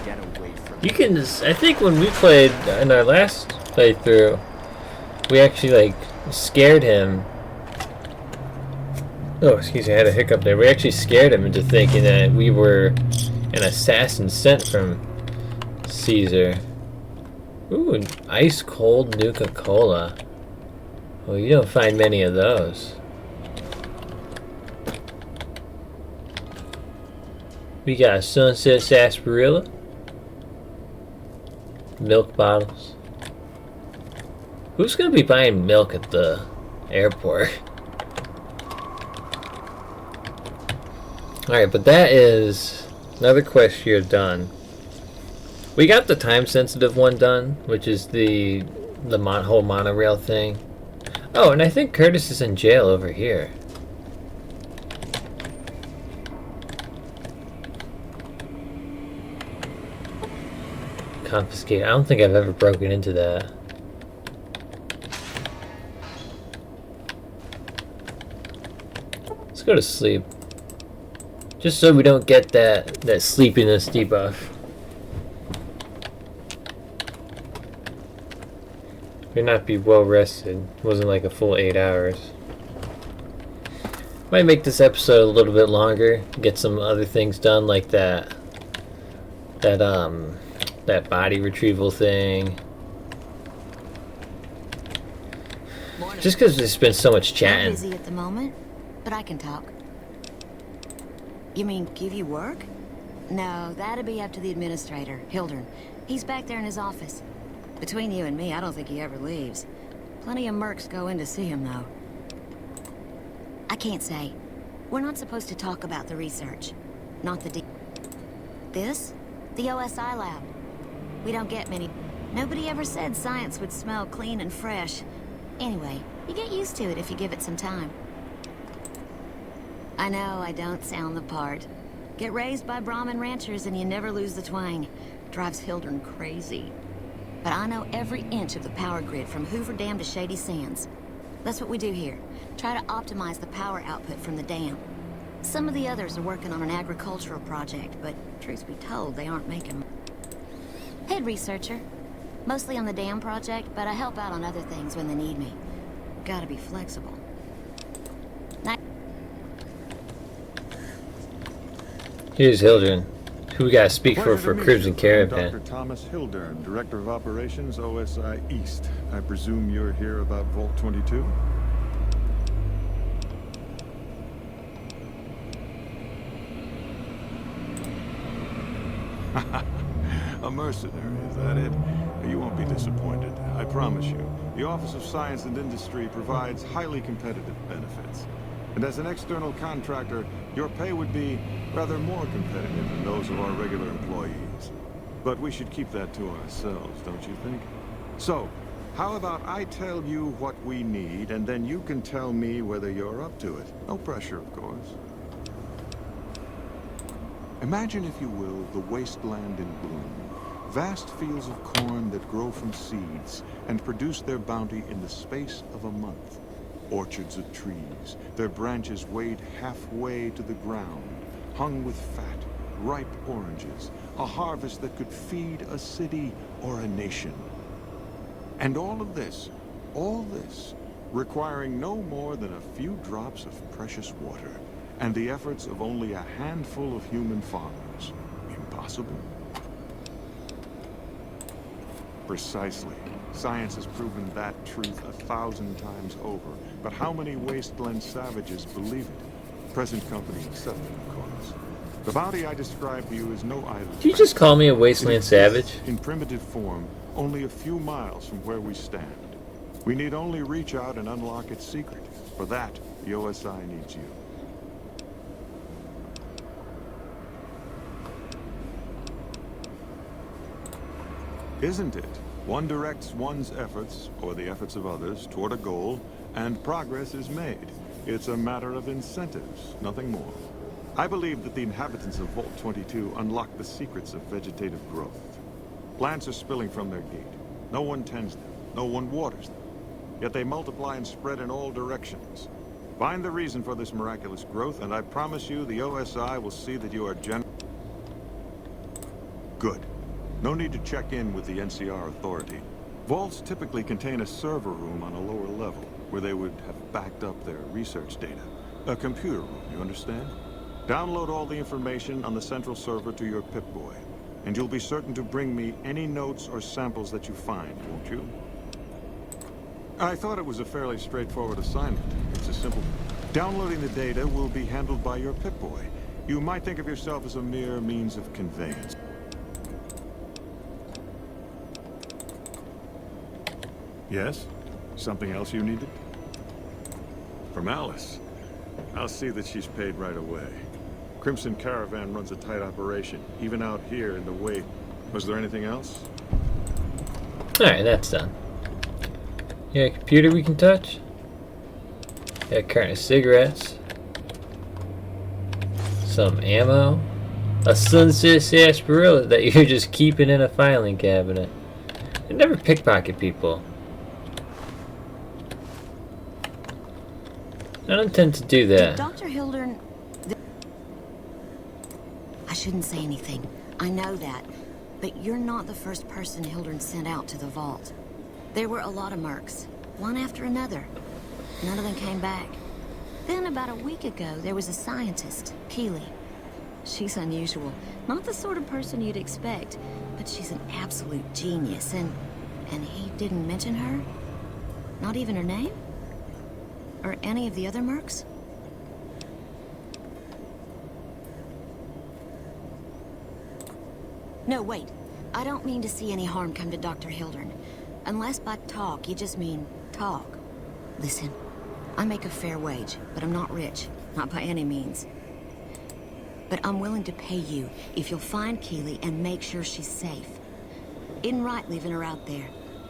Get away from You can just, I think when we played in our last playthrough, we actually like scared him. Oh, excuse me, I had a hiccup there. We actually scared him into thinking that we were an assassin sent from Caesar. Ooh, an ice cold Nuka-Cola. Well, you don't find many of those. We got a Sunset Sarsaparilla. Milk bottles. Who's gonna be buying milk at the airport? Alright, but that is another quest here done. We got the time-sensitive one done, which is the whole monorail thing. Oh, and I think Curtis is in jail over here. Confiscate. I don't think I've ever broken into that. Let's go to sleep. Just so we don't get that sleepiness debuff. May not be well rested. It wasn't like a full 8 hours. Might make this episode a little bit longer. Get some other things done like that body retrieval thing. Morning. Just because there's been so much I'm chatting. busy at the moment, but I can talk. You mean give you work? No, that'd be up to the administrator, Hildern. He's back there in his office. Between you and me, I don't think he ever leaves. Plenty of mercs go in to see him, though. I can't say. We're not supposed to talk about the research. Not the This? The OSI lab. We don't get many. Nobody ever said science would smell clean and fresh. Anyway, you get used to it if you give it some time. I know I don't sound the part. Get raised by Brahmin ranchers and you never lose the twang. Drives Hildern crazy. But I know every inch of the power grid from Hoover Dam to Shady Sands. That's what we do here. Try to optimize the power output from the dam. Some of the others are working on an agricultural project, but truth be told, they aren't making. Head researcher. Mostly on the dam project, but I help out on other things when they need me. Gotta be flexible. Here's Hildern. Who we gotta speak for Crimson Caravan? Dr. Thomas Hildern, Director of Operations, OSI East. I presume you're here about Vault 22? A mercenary, is that it? You won't be disappointed, I promise you. The Office of Science and Industry provides highly competitive benefits. And as an external contractor, your pay would be rather more competitive than those of our regular employees. But we should keep that to ourselves, don't you think? So, how about I tell you what we need, and then you can tell me whether you're up to it. No pressure, of course. Imagine, if you will, the wasteland in bloom. Vast fields of corn that grow from seeds and produce their bounty in the space of a month. Orchards of trees, their branches weighed halfway to the ground, hung with fat, ripe oranges, a harvest that could feed a city or a nation. And all this, requiring no more than a few drops of precious water, and the efforts of only a handful of human farmers. Impossible? Precisely. Science has proven that truth 1,000 times over. But how many wasteland savages believe it? Present company excepted, of course. The bounty I described to you is no idle. Did you just call me a wasteland savage? In primitive form, only a few miles from where we stand. We need only reach out and unlock its secret. For that, the OSI needs you. Isn't it? One directs one's efforts, or the efforts of others, toward a goal, and progress is made. It's a matter of incentives, nothing more. I believe that the inhabitants of Vault 22 unlock the secrets of vegetative growth. Plants are spilling from their gate. No one tends them, no one waters them. Yet they multiply and spread in all directions. Find the reason for this miraculous growth, and I promise you the OSI will see that you are Good. No need to check in with the NCR authority. Vaults typically contain a server room on a lower level, where they would have backed up their research data. A computer room, you understand? Download all the information on the central server to your Pip-Boy, and you'll be certain to bring me any notes or samples that you find, won't you? I thought it was a fairly straightforward assignment. It's a simple... Downloading the data will be handled by your Pip-Boy. You might think of yourself as a mere means of conveyance. Yes? Something else you needed? From Alice. I'll see that she's paid right away. Crimson Caravan runs a tight operation, even out here in the way. Was there anything else? Alright, that's done. Yeah, computer we can touch. Got a carton of cigarettes. Some ammo. A Sunset sarsaparilla that you're just keeping in a filing cabinet. I never pickpocket people. I don't intend to do that. Dr. Hildern... I shouldn't say anything. I know that. But you're not the first person Hildern sent out to the vault. There were a lot of mercs, one after another. None of them came back. Then about a week ago, there was a scientist, Keeley. She's unusual. Not the sort of person you'd expect, but she's an absolute genius, and he didn't mention her? Not even her name? Or any of the other mercs? No, wait. I don't mean to see any harm come to Dr. Hildern. Unless by talk, you just mean talk. Listen, I make a fair wage, but I'm not rich. Not by any means. But I'm willing to pay you if you'll find Keeley and make sure she's safe. Isn't right leaving her out there.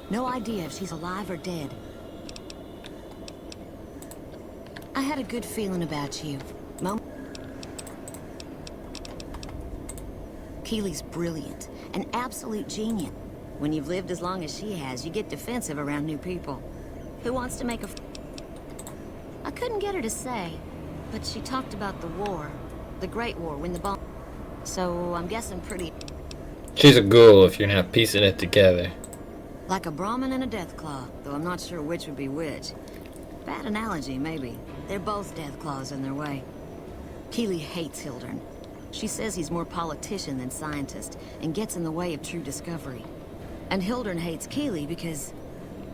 No idea if she's alive or dead. I had a good feeling about you. Keeley's brilliant, an absolute genius. When you've lived as long as she has, you get defensive around new people. Who wants to make a... I couldn't get her to say, but she talked about the war. The Great War, when the bomb... So, I'm guessing pretty... She's a ghoul if you're not piecing it together. Like a Brahmin and a Deathclaw, though I'm not sure which would be which. Bad analogy, maybe. They're both Deathclaws in their way. Keeley hates Hildern. She says he's more politician than scientist, and gets in the way of true discovery. And Hildern hates Keeley because...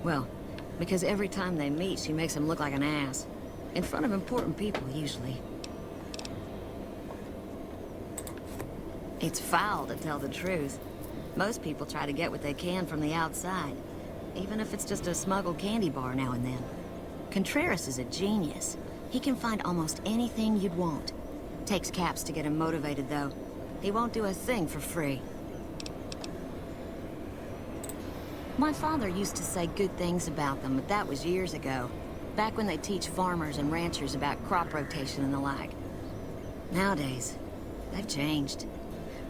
well, because every time they meet, she makes him look like an ass. In front of important people, usually. It's foul, to tell the truth. Most people try to get what they can from the outside, even if it's just a smuggled candy bar now and then. Contreras is a genius. He can find almost anything you'd want. Takes caps to get him motivated, though. He won't do a thing for free. My father used to say good things about them, but that was years ago. Back when they teach farmers and ranchers about crop rotation and the like. Nowadays, they've changed.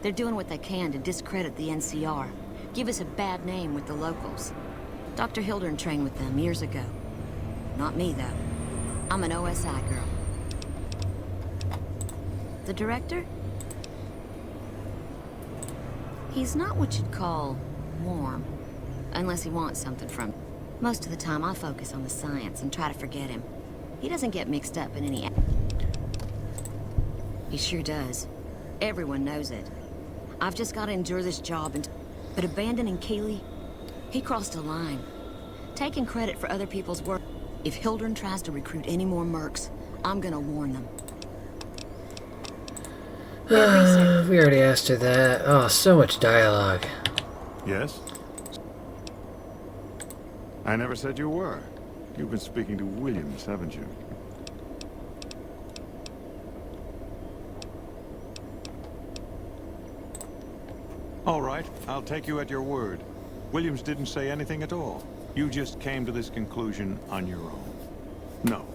They're doing what they can to discredit the NCR. Give us a bad name with the locals. Dr. Hildern trained with them years ago. Not me, though. I'm an OSI girl. The director? He's not what you'd call warm. Unless he wants something from... Most of the time, I focus on the science and try to forget him. He doesn't get mixed up in any... He sure does. Everyone knows it. I've just got to endure this job and... But abandoning Keeley? He crossed a line. Taking credit for other people's work. If Hildern tries to recruit any more mercs, I'm gonna warn them. We already asked her that. Oh, so much dialogue. Yes? I never said you were. You've been speaking to Williams, haven't you? All right, I'll take you at your word. Williams didn't say anything at all. You just came to this conclusion on your own. No,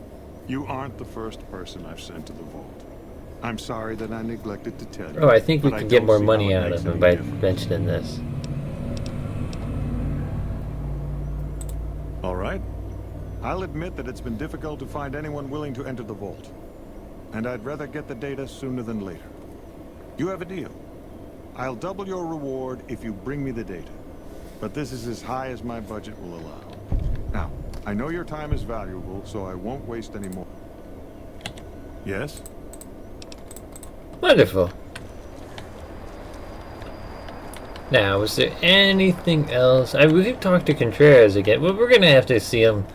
you aren't the first person I've sent to the vault. I'm sorry that I neglected to tell you. Oh, I think we can get more money out of him by mentioning this. All right. I'll admit that it's been difficult to find anyone willing to enter the vault. And I'd rather get the data sooner than later. You have a deal. I'll double your reward if you bring me the data. But this is as high as my budget will allow. Now, I know your time is valuable, so I won't waste any more. Yes? Wonderful. Now, was there anything else? We've talked to Contreras again, but we're gonna have to see him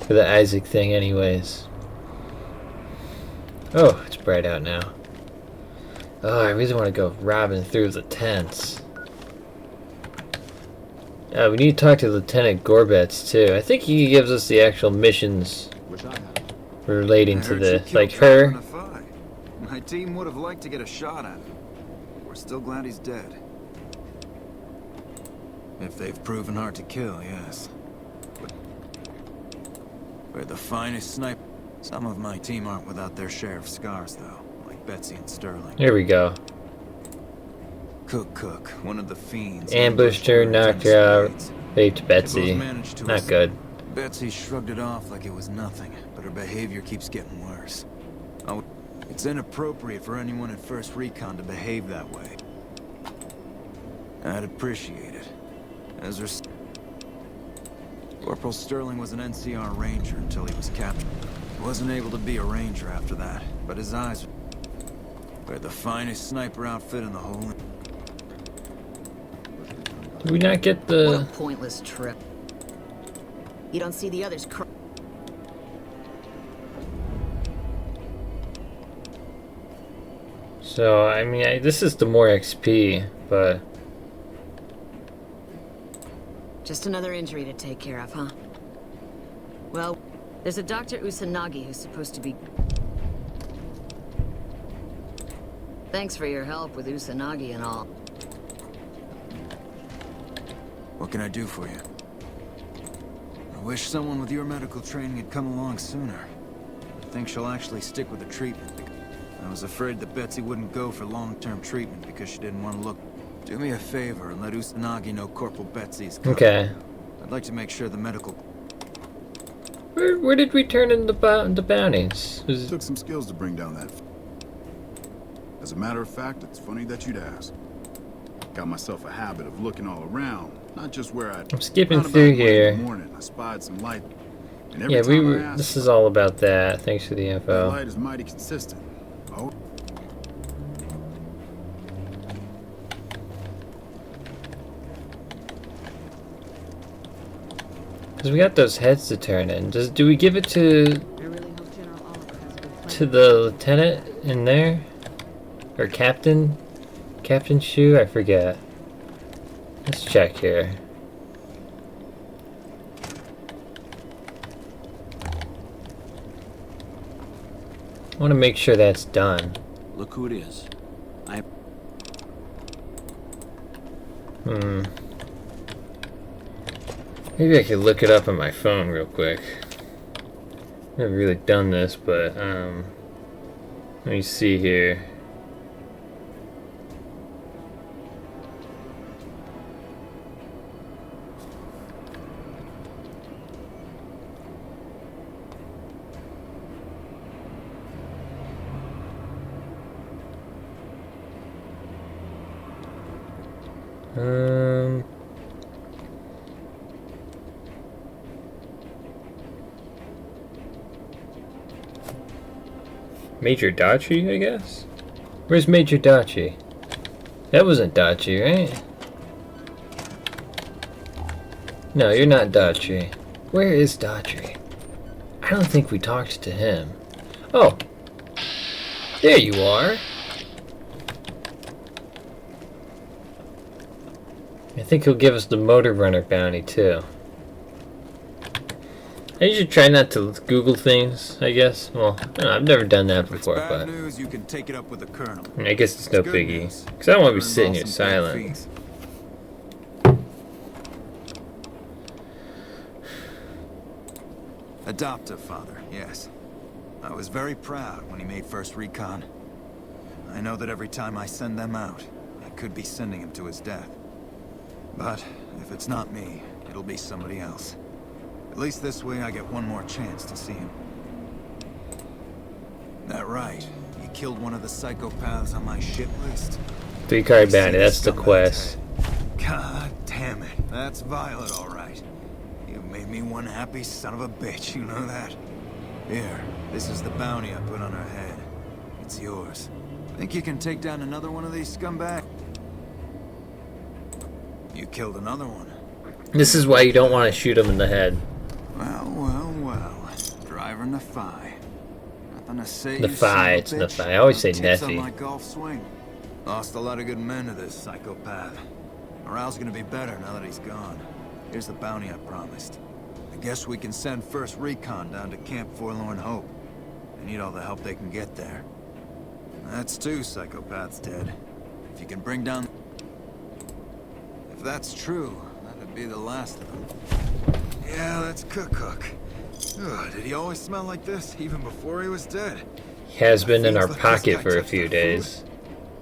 for the Isaac thing anyways. Oh, it's bright out now. Oh, I really want to go robbing through the tents. We need to talk to Lieutenant Gorbets too. I think he gives us the actual missions relating to this. Like her. My team would have liked to get a shot at him. We're still glad he's dead. If they've proven hard to kill, yes. We're the finest sniper. Some of my team aren't without their share of scars, though, like Betsy and Sterling. Here we go. Cook, one of the fiends. Ambushed her, knocked her out, raped Betsy. Not good. Betsy shrugged it off like it was nothing, but her behavior keeps getting worse. Oh, it's inappropriate for anyone at First Recon to behave that way. I'd appreciate it. As her... Corporal Sterling was an NCR ranger until he was captured. He wasn't able to be a ranger after that, but his eyes... We're the finest sniper outfit in the whole... Did we not get the... What a pointless trip. You don't see the others cry. So, I mean, this is the more XP, but... Just another injury to take care of, huh? Well, there's a Dr. Usanagi who's supposed to be... Thanks for your help with Usanagi and all. What can I do for you? I wish someone with your medical training had come along sooner. I think she'll actually stick with the treatment. I was afraid that Betsy wouldn't go for long-term treatment because she didn't want to look... Do me a favor and let Usanagi know Corporal Betsy's coming. Okay. I'd like to make sure the medical... Where did we turn in the bounties? Took some skills to bring down that... As a matter of fact, it's funny that you'd ask. Got myself a habit of looking all around, not just where I'd... I'm skipping through here. Morning, I spied some light. And every Yeah, time we I were... asked, This is all about that. Thanks for the that info. light is mighty consistent. Oh. Because we got those heads to turn in. Do we give it to the lieutenant in there? Or captain? Captain Shu? I forget. Let's check here. I want to make sure that's done. Look who it is. Maybe I could look it up on my phone real quick. Never really done this, but let me see here. Major Dachi, I guess? Where's Major Dachi? That wasn't Dachi, right? No, you're not Dachi. Where is Dachi? I don't think we talked to him. Oh! There you are! I think he'll give us the Motor Runner bounty, too. I usually try not to Google things, I guess. Well, I don't know, I've never done that before, but... news, you can take it up with the colonel. I mean, I guess it's no biggie. Because I don't want to be sitting here silent. Adoptive father, yes. I was very proud when he made First Recon. I know that every time I send them out, I could be sending him to his death. But if it's not me, it'll be somebody else. At least this way I get one more chance to see him. That right? You killed one of the psychopaths on my shit list? 3-card bounty, that's the quest. God damn it. That's Violet, all right. You made me one happy son of a bitch, you know that? Here, this is the bounty I put on her head. It's yours. Think you can take down another one of these scumbags? You killed another one. This is why you don't want to shoot him in the head. Well. Driver Nephi. Nothing to say. Nephi, it's Nephi. I always say Tips on Nephi. my golf swing. Lost a lot of good men to this psychopath. Morale's gonna be better now that he's gone. Here's the bounty I promised. I guess we can send First Recon down to Camp Forlorn Hope. They need all the help they can get there. That's 2 psychopaths dead. If you can bring down... If that's true, that'd be the last of them. Yeah, that's Cook. Ugh, did he always smell like this, even before he was dead? He has been in our pocket for a few days.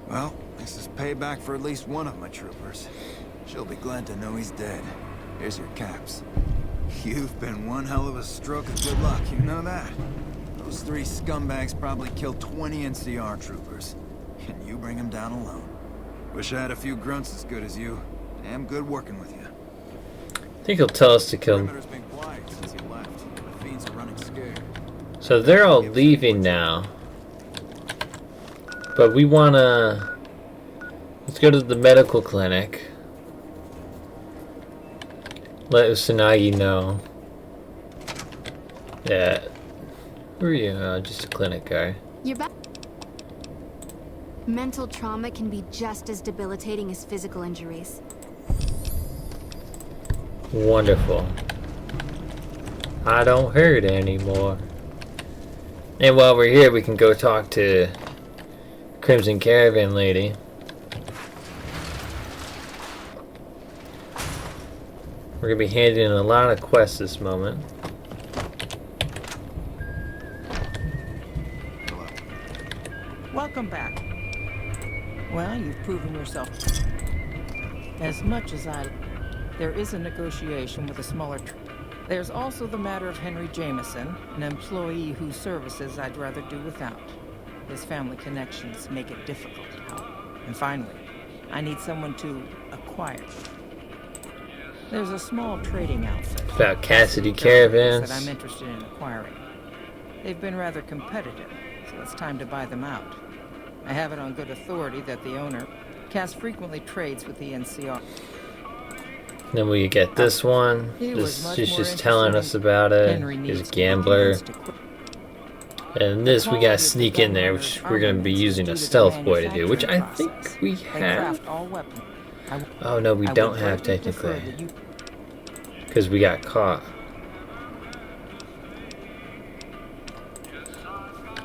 Well, this is payback for at least one of my troopers. She'll be glad to know he's dead. Here's your caps. You've been one hell of a stroke of good luck, you know that? Those 3 scumbags probably killed 20 NCR troopers. And you bring them down alone. Wish I had a few grunts as good as you. Damn good working with you. I think he'll tell us to kill him. Perimeter's been quiet since you left. The fiends are running scared. So they're all leaving now. But we wanna... Let's go to the medical clinic. Let Usanagi know. Yeah. Who are you? Just a clinic guy. You're back. Mental trauma can be just as debilitating as physical injuries. Wonderful. I don't hurt anymore. And while we're here, we can go talk to Crimson Caravan lady. We're gonna be handing in a lot of quests this moment. Welcome back. Well, you've proven yourself. As much as there is a negotiation with a smaller There's also the matter of Henry Jameson, an employee whose services I'd rather do without. His family connections make it difficult. And finally, I need someone to acquire. There's a small trading outfit About Cassidy Caravans. that I'm interested in acquiring. They've been rather competitive, so it's time to buy them out. I have it on good authority that the owner, Cass, frequently trades with the NCR. Then we get this one. She's just telling us about it. He's a gambler. And this we gotta sneak in there, which we're gonna be using a stealth boy to do, which I think we have. Oh no, we don't have technically. Because we got caught.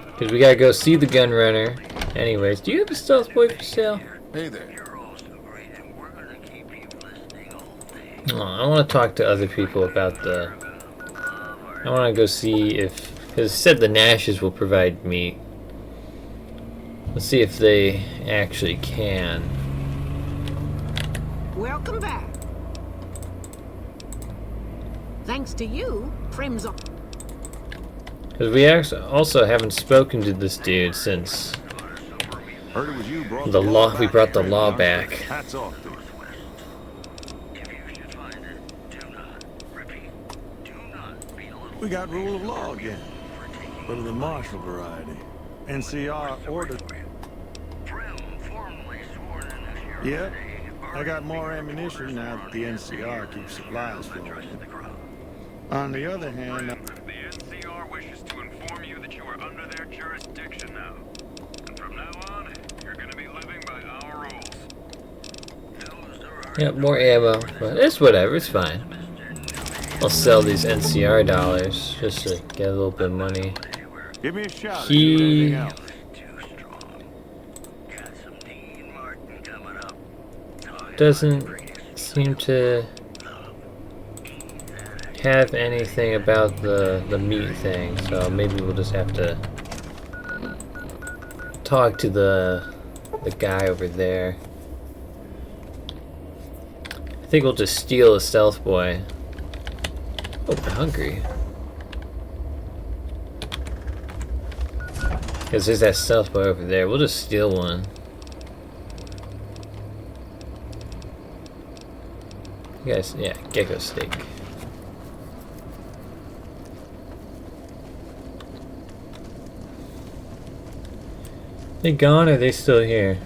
Because we gotta go see the gun runner. Anyways, do you have a stealth boy for sale? Hey there. Oh, I want to talk to other people about the... I want to go see if... Because it said the Nashes will provide meat. Let's see if they actually can. Welcome back. Thanks to you, Prim's on. Because we also haven't spoken to this dude since the law. We brought the law back. Hats off to you. We got rule of law again, but of the martial variety. NCR ordered. Yep, I got more ammunition now that the NCR keeps supplies flowing. On the other hand, the NCR wishes to inform you that you are under their jurisdiction now. And from now on, you're going to be living by our rules. Yep, more ammo, but it's whatever, it's fine. I'll sell these NCR dollars just to get a little bit of money. Give me a shot. He doesn't seem to have anything about the meat thing, so maybe we'll just have to talk to the guy over there. I think we'll just steal a stealth boy. Oh, I'm hungry. Because there's that stealth boy over there. We'll just steal one. You guys, yeah, gecko steak. They gone or are they still here?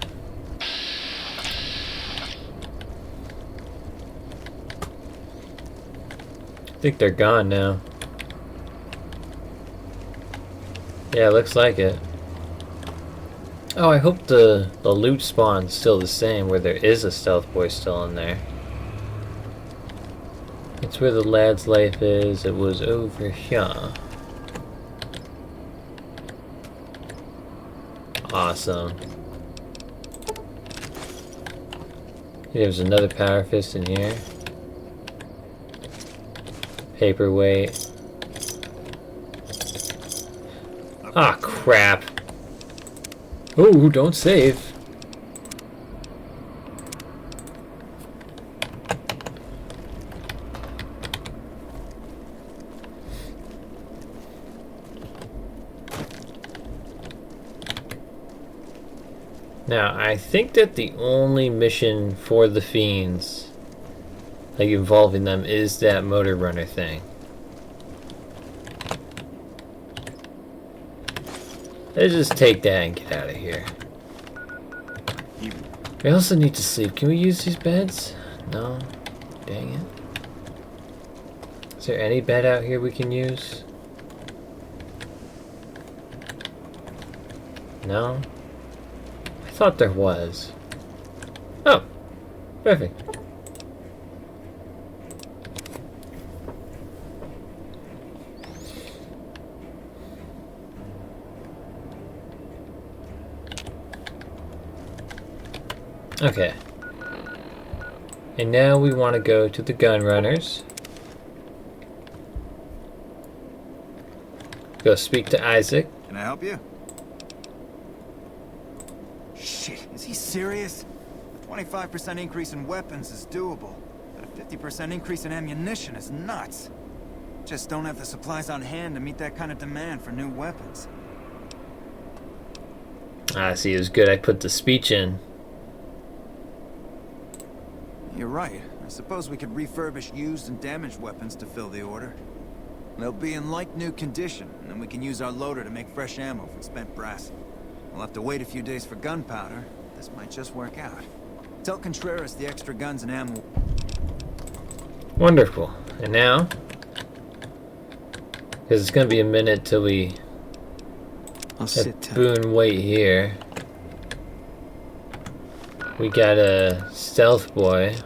I think they're gone now. Yeah, looks like it. Oh, I hope the loot spawn's still the same, where there is a stealth boy still in there. It's where the lad's life is. It was over here. Awesome. There's another power fist in here. Paperweight. Ah, crap. Oh, don't save. Now, I think that the only mission for the Fiends, like involving them, is that motor runner thing. Let's just take that and get out of here. We also need to sleep. Can we use these beds? No. Dang it. Is there any bed out here we can use? No? I thought there was. Oh. Perfect. Okay. And now we want to go to the gun runners. Go speak to Isaac. Can I help you? Shit, is he serious? A 25% increase in weapons is doable, but a 50% increase in ammunition is nuts. Just don't have the supplies on hand to meet that kind of demand for new weapons. Ah, see, it was good I put the speech in. You're right. I suppose we could refurbish used and damaged weapons to fill the order. They'll be in like-new condition, and then we can use our loader to make fresh ammo from spent brass. We'll have to wait a few days for gunpowder. This might just work out. Tell Contreras the extra guns and ammo. Wonderful. And now, because it's going to be a minute till we sit Boone wait here. We got a stealth boy.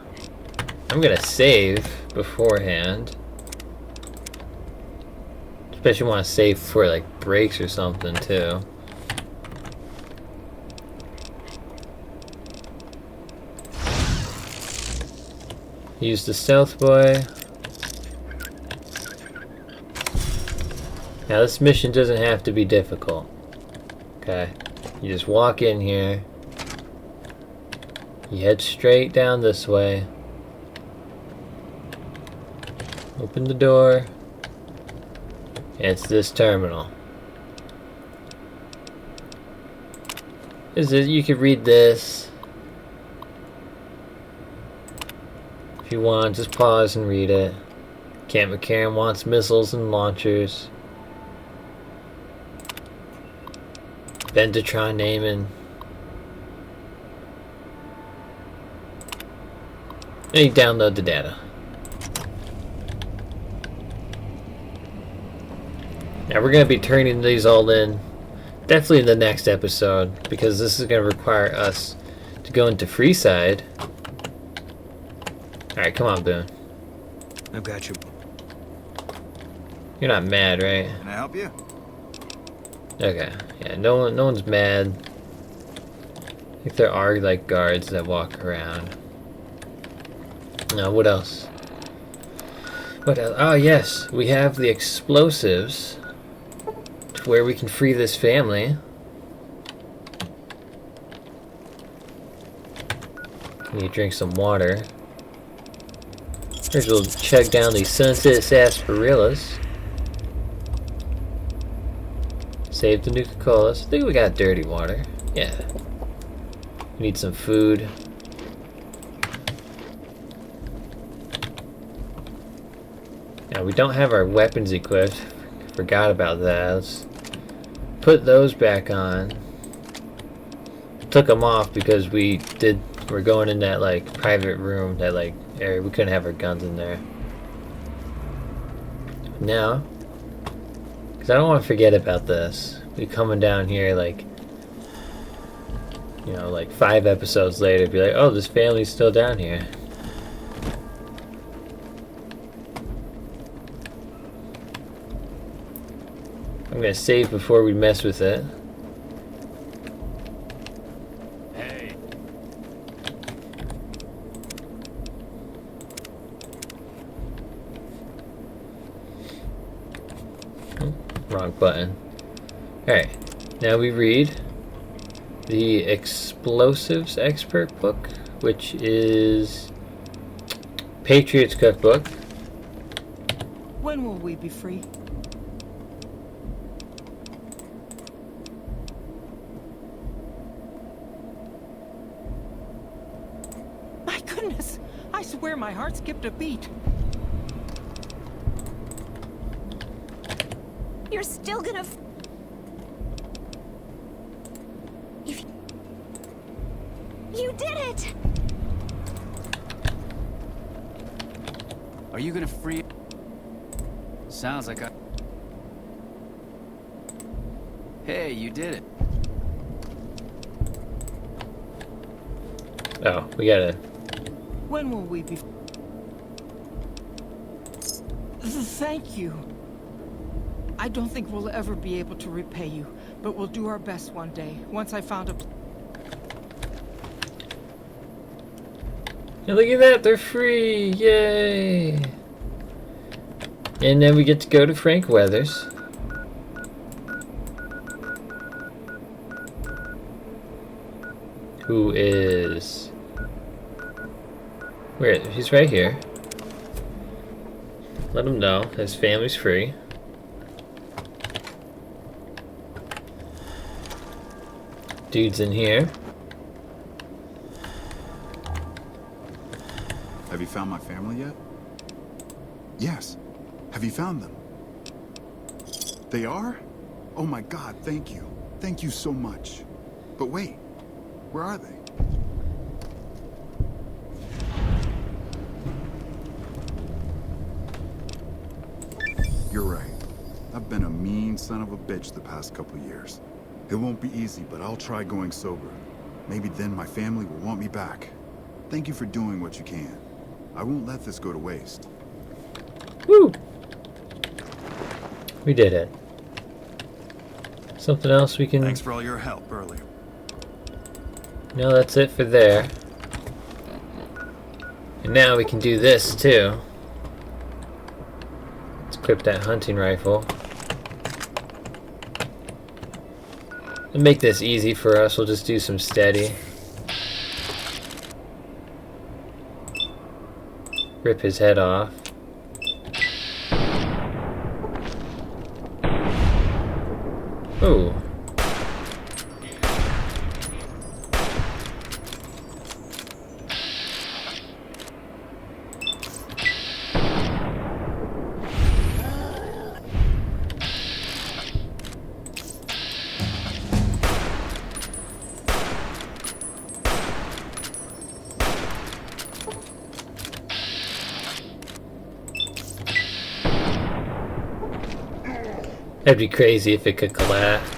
I'm gonna save beforehand. Especially want to save for like breaks or something too. Use the stealth boy. Now this mission doesn't have to be difficult. Okay. You just walk in here. You head straight down this way. Open the door. It's this terminal. You could read this. If you want, just pause and read it. Camp McCarran wants missiles and launchers. Ventatron naming. And you download the data. Now we're going to be turning these all in definitely in the next episode, because this is going to require us to go into Freeside. Alright, come on, Boone. I've got you. You're not mad, right? Can I help you? Okay. Yeah, no one's mad. I think there are like guards that walk around. Now, what else? What else? Oh, yes, we have the explosives to where we can free this family. You drink some water. First, we'll check down these sunset sarsaparillas. Save the Nuka-Colas. I think we got dirty water. Yeah. We need some food. Now, we don't have our weapons equipped. Forgot about that. Let's put those back on. Took them off because we're going in that like private room, that like area. We couldn't have our guns in there. Now, because I don't want to forget about this. We coming down here like, you know, like 5 episodes later, be like, oh, this family's still down here. I'm gonna save before we mess with it. wrong button. Alright, now we read the Explosives Expert book, which is Patriot's Cookbook. When will we be free? My goodness! I swear my heart skipped a beat. You're still gonna You did it! Are you gonna free? Sounds like I... Hey, you did it. Oh, we gotta... When will we be... Thank you. I don't think we'll ever be able to repay you, but we'll do our best one day, once I found a... Yeah, look at that, they're free! Yay! And then we get to go to Frank Weathers. Who is... Where? He's right here. Let him know his family's free. Dude's in here. Have you found my family yet? Yes. Have you found them? They are? Oh my God, thank you. Thank you so much. But wait, where are they? You're right. I've been a mean son of a bitch the past couple years. It won't be easy, but I'll try going sober. Maybe then my family will want me back. Thank you for doing what you can. I won't let this go to waste. Woo! We did it. Something else we can... Thanks for all your help earlier. No, that's it for there. And now we can do this too. Let's equip that hunting rifle. And make this easy for us, we'll just do some steady. Rip his head off. Ooh. That'd be crazy if it could collapse.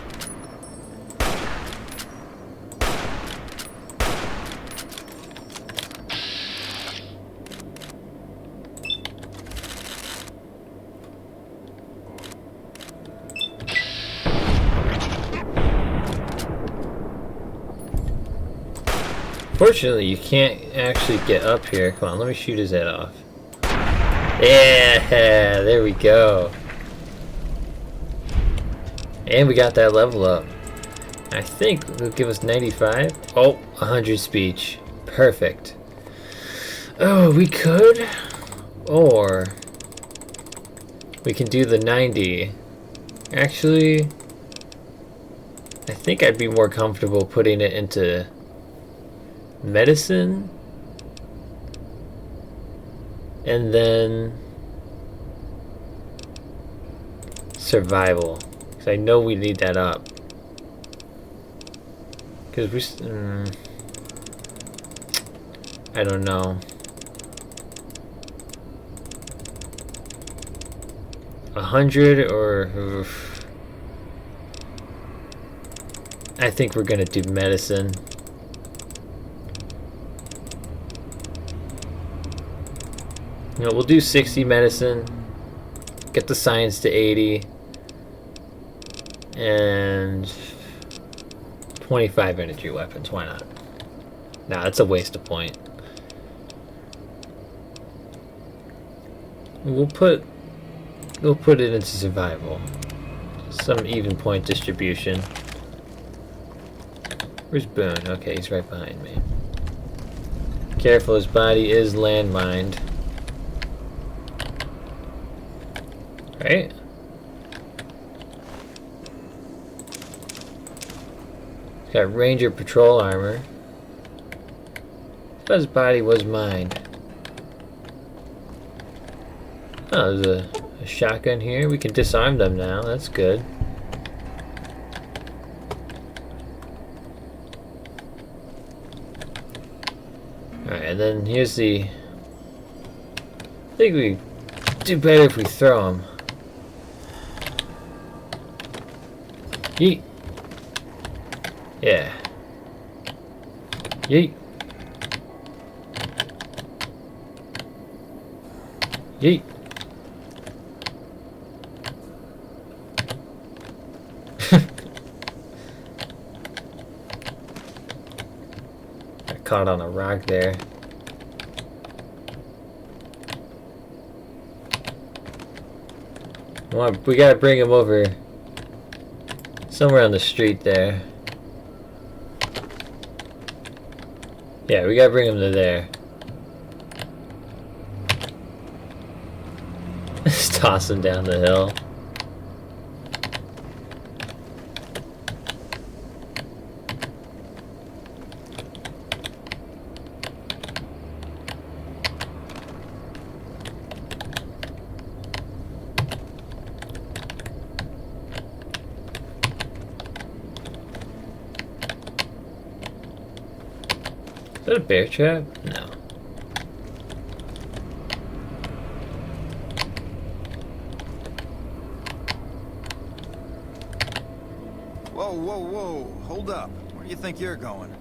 Fortunately, you can't actually get up here. Come on, let me shoot his head off. Yeah, there we go. And we got that level up. I think it'll give us 95. Oh, 100 speech. Perfect. Oh, we could. Or we can do the 90. Actually, I think I'd be more comfortable putting it into medicine. And then survival. I know we need that up. Because we... I don't know. 100 or... Oof. I think we're gonna do medicine. You know, we'll do 60 medicine. Get the science to 80. And 25 energy weapons, why not? Nah, it's a waste of point. We'll put it into survival. some even point distribution. Where's Boone? Okay, he's right behind me. Careful, his body is landmined. Right? He's got Ranger patrol armor. But his body was mined. Oh, there's a shotgun here. We can disarm them now. That's good. Alright, and then here's the... I think we do better if we throw them. Yeet. Yeah. Yeet. Yeet. Got caught on a rock there. Well, we gotta bring him over somewhere on the street there. Yeah, we gotta bring him to there. Just toss him down the hill. Is that a bear trap? No. Whoa, whoa, whoa. Hold up. Where do you think you're going?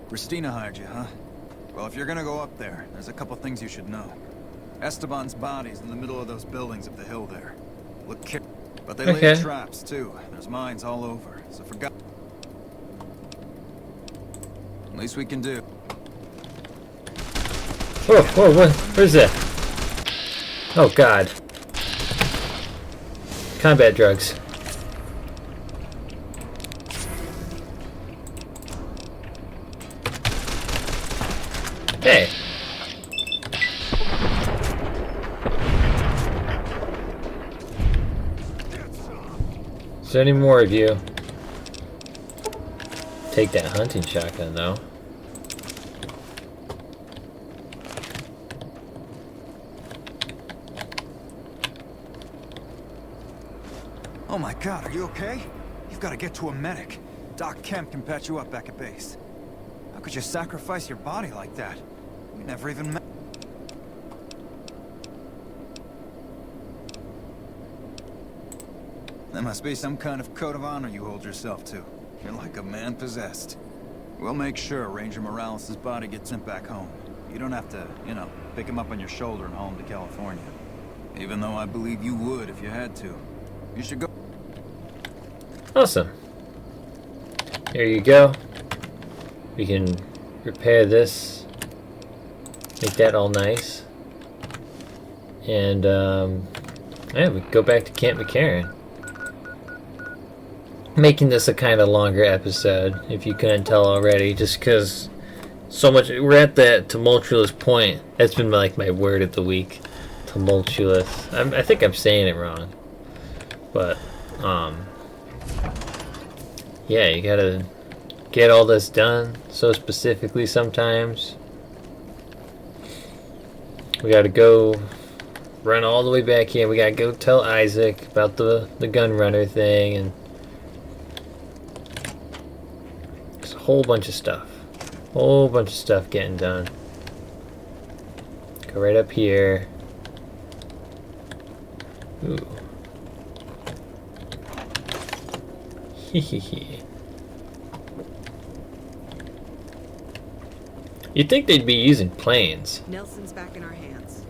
Christina hired you, huh? Well, if you're gonna go up there, there's a couple things you should know. Esteban's body's in the middle of those buildings up the hill there. Look careful. But they laid traps, too. There's mines all over, so for God... Least we can do. Whoa, whoa, what? Where's that? Oh, God. Combat drugs. Hey. Is there any more of you? Take that hunting shotgun, though. Oh my God, are you okay? You've got to get to a medic. Doc Kemp can patch you up back at base. How could you sacrifice your body like that? We never even met. There must be some kind of code of honor you hold yourself to. You're like a man possessed. We'll make sure Ranger Morales' body gets sent back home. You don't have to, you know, pick him up on your shoulder and haul him to California. Even though I believe you would if you had to. You should go. Awesome. Here you go. We can repair this. Make that all nice. And, yeah, we can go back to Camp McCarran. Making this a kind of longer episode, if you couldn't tell already, just because so much, we're at that tumultuous point. That's been like my word of the week. Tumultuous. I think I'm saying it wrong. But, yeah, you gotta get all this done so specifically sometimes. We gotta go run all the way back here. We gotta go tell Isaac about the gun runner thing, and there's a whole bunch of stuff. Whole bunch of stuff getting done. Go right up here. Ooh. You'd think they'd be using planes. Nelson's back in our hands.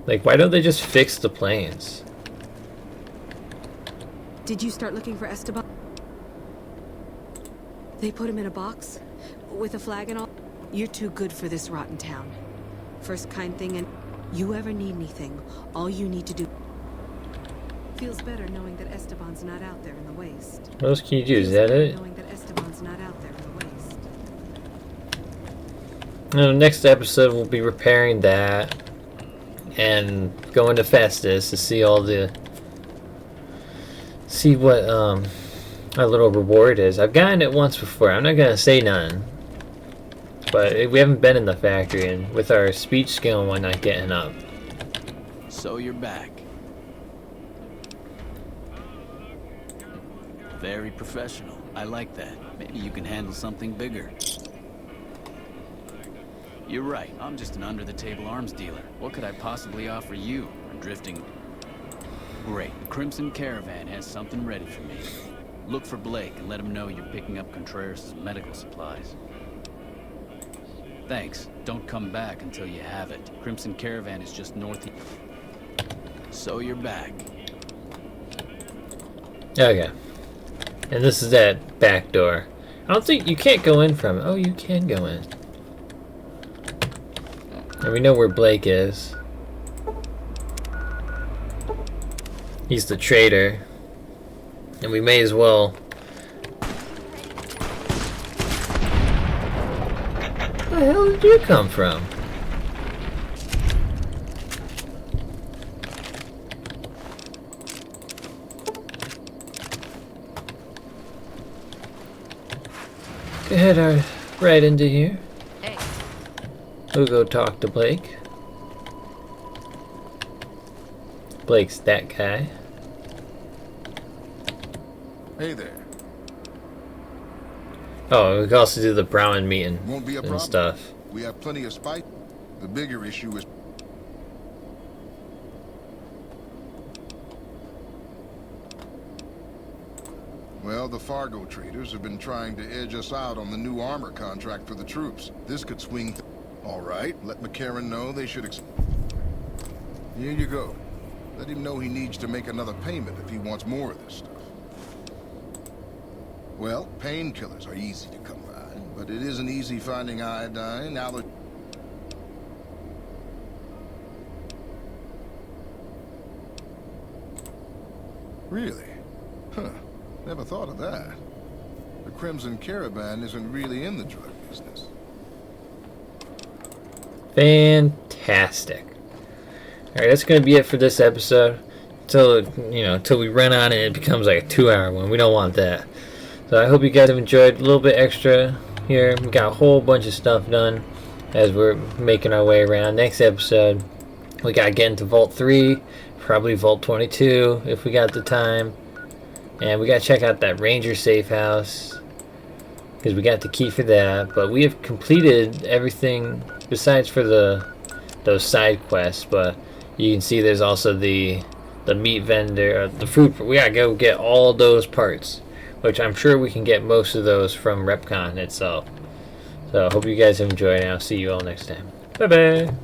Like, why don't they just fix the planes? Did you start looking for Esteban? They put him in a box? With a flag and all? You're too good for this rotten town. First kind thing, and you ever need anything, all you need to do. Feels better knowing that Esteban's not out there in the waste. What else can you do? Is that it? Knowing that Esteban's not out there in the waste. Now, next episode we'll be repairing that and going to Festus to see all the what our little reward is. I've gotten it once before. I'm not gonna say none, but we haven't been in the factory, and with our speech skill and whatnot getting up. So you're back. Very professional. I like that. Maybe you can handle something bigger. You're right. I'm just an under-the-table arms dealer. What could I possibly offer you? I'm drifting. Great. Crimson Caravan has something ready for me. Look for Blake and let him know you're picking up Contreras' medical supplies. Thanks. Don't come back until you have it. Crimson Caravan is just north. So you're back. Okay. And this is that back door. I don't think you can't go in from it. Oh, you can go in. And we know where Blake is. He's the traitor. And we may as well. Where the hell did you come from? Go ahead, right into here. Hey. We'll go talk to Blake. Blake's that guy. Hey there. Oh, we can also do the Brown meeting Won't be a and problem. stuff. We have plenty of spice. The bigger issue is... Well, the Fargo traders have been trying to edge us out on the new armor contract for the troops. This could swing... All right, let McCarran know they should... Here you go. Let him know he needs to make another payment if he wants more of this stuff. Well, painkillers are easy to come by, but it isn't easy finding iodine, Really? Huh. Never thought of that. The Crimson Caravan isn't really in the drug business. Fantastic. Alright, that's going to be it for this episode. Until we run on it, it becomes like a 2-hour one. We don't want that. So I hope you guys have enjoyed a little bit extra here. We got a whole bunch of stuff done as we're making our way around. Next episode, we got to get into Vault 3, probably Vault 22 if we got the time. And we got to check out that Ranger safe house because we got the key for that. But we have completed everything besides for those side quests. But you can see there's also the meat vendor, the fruit. We got to go get all those parts, which I'm sure we can get most of those from RepCon itself. So I hope you guys have enjoyed, and I'll see you all next time. Bye bye.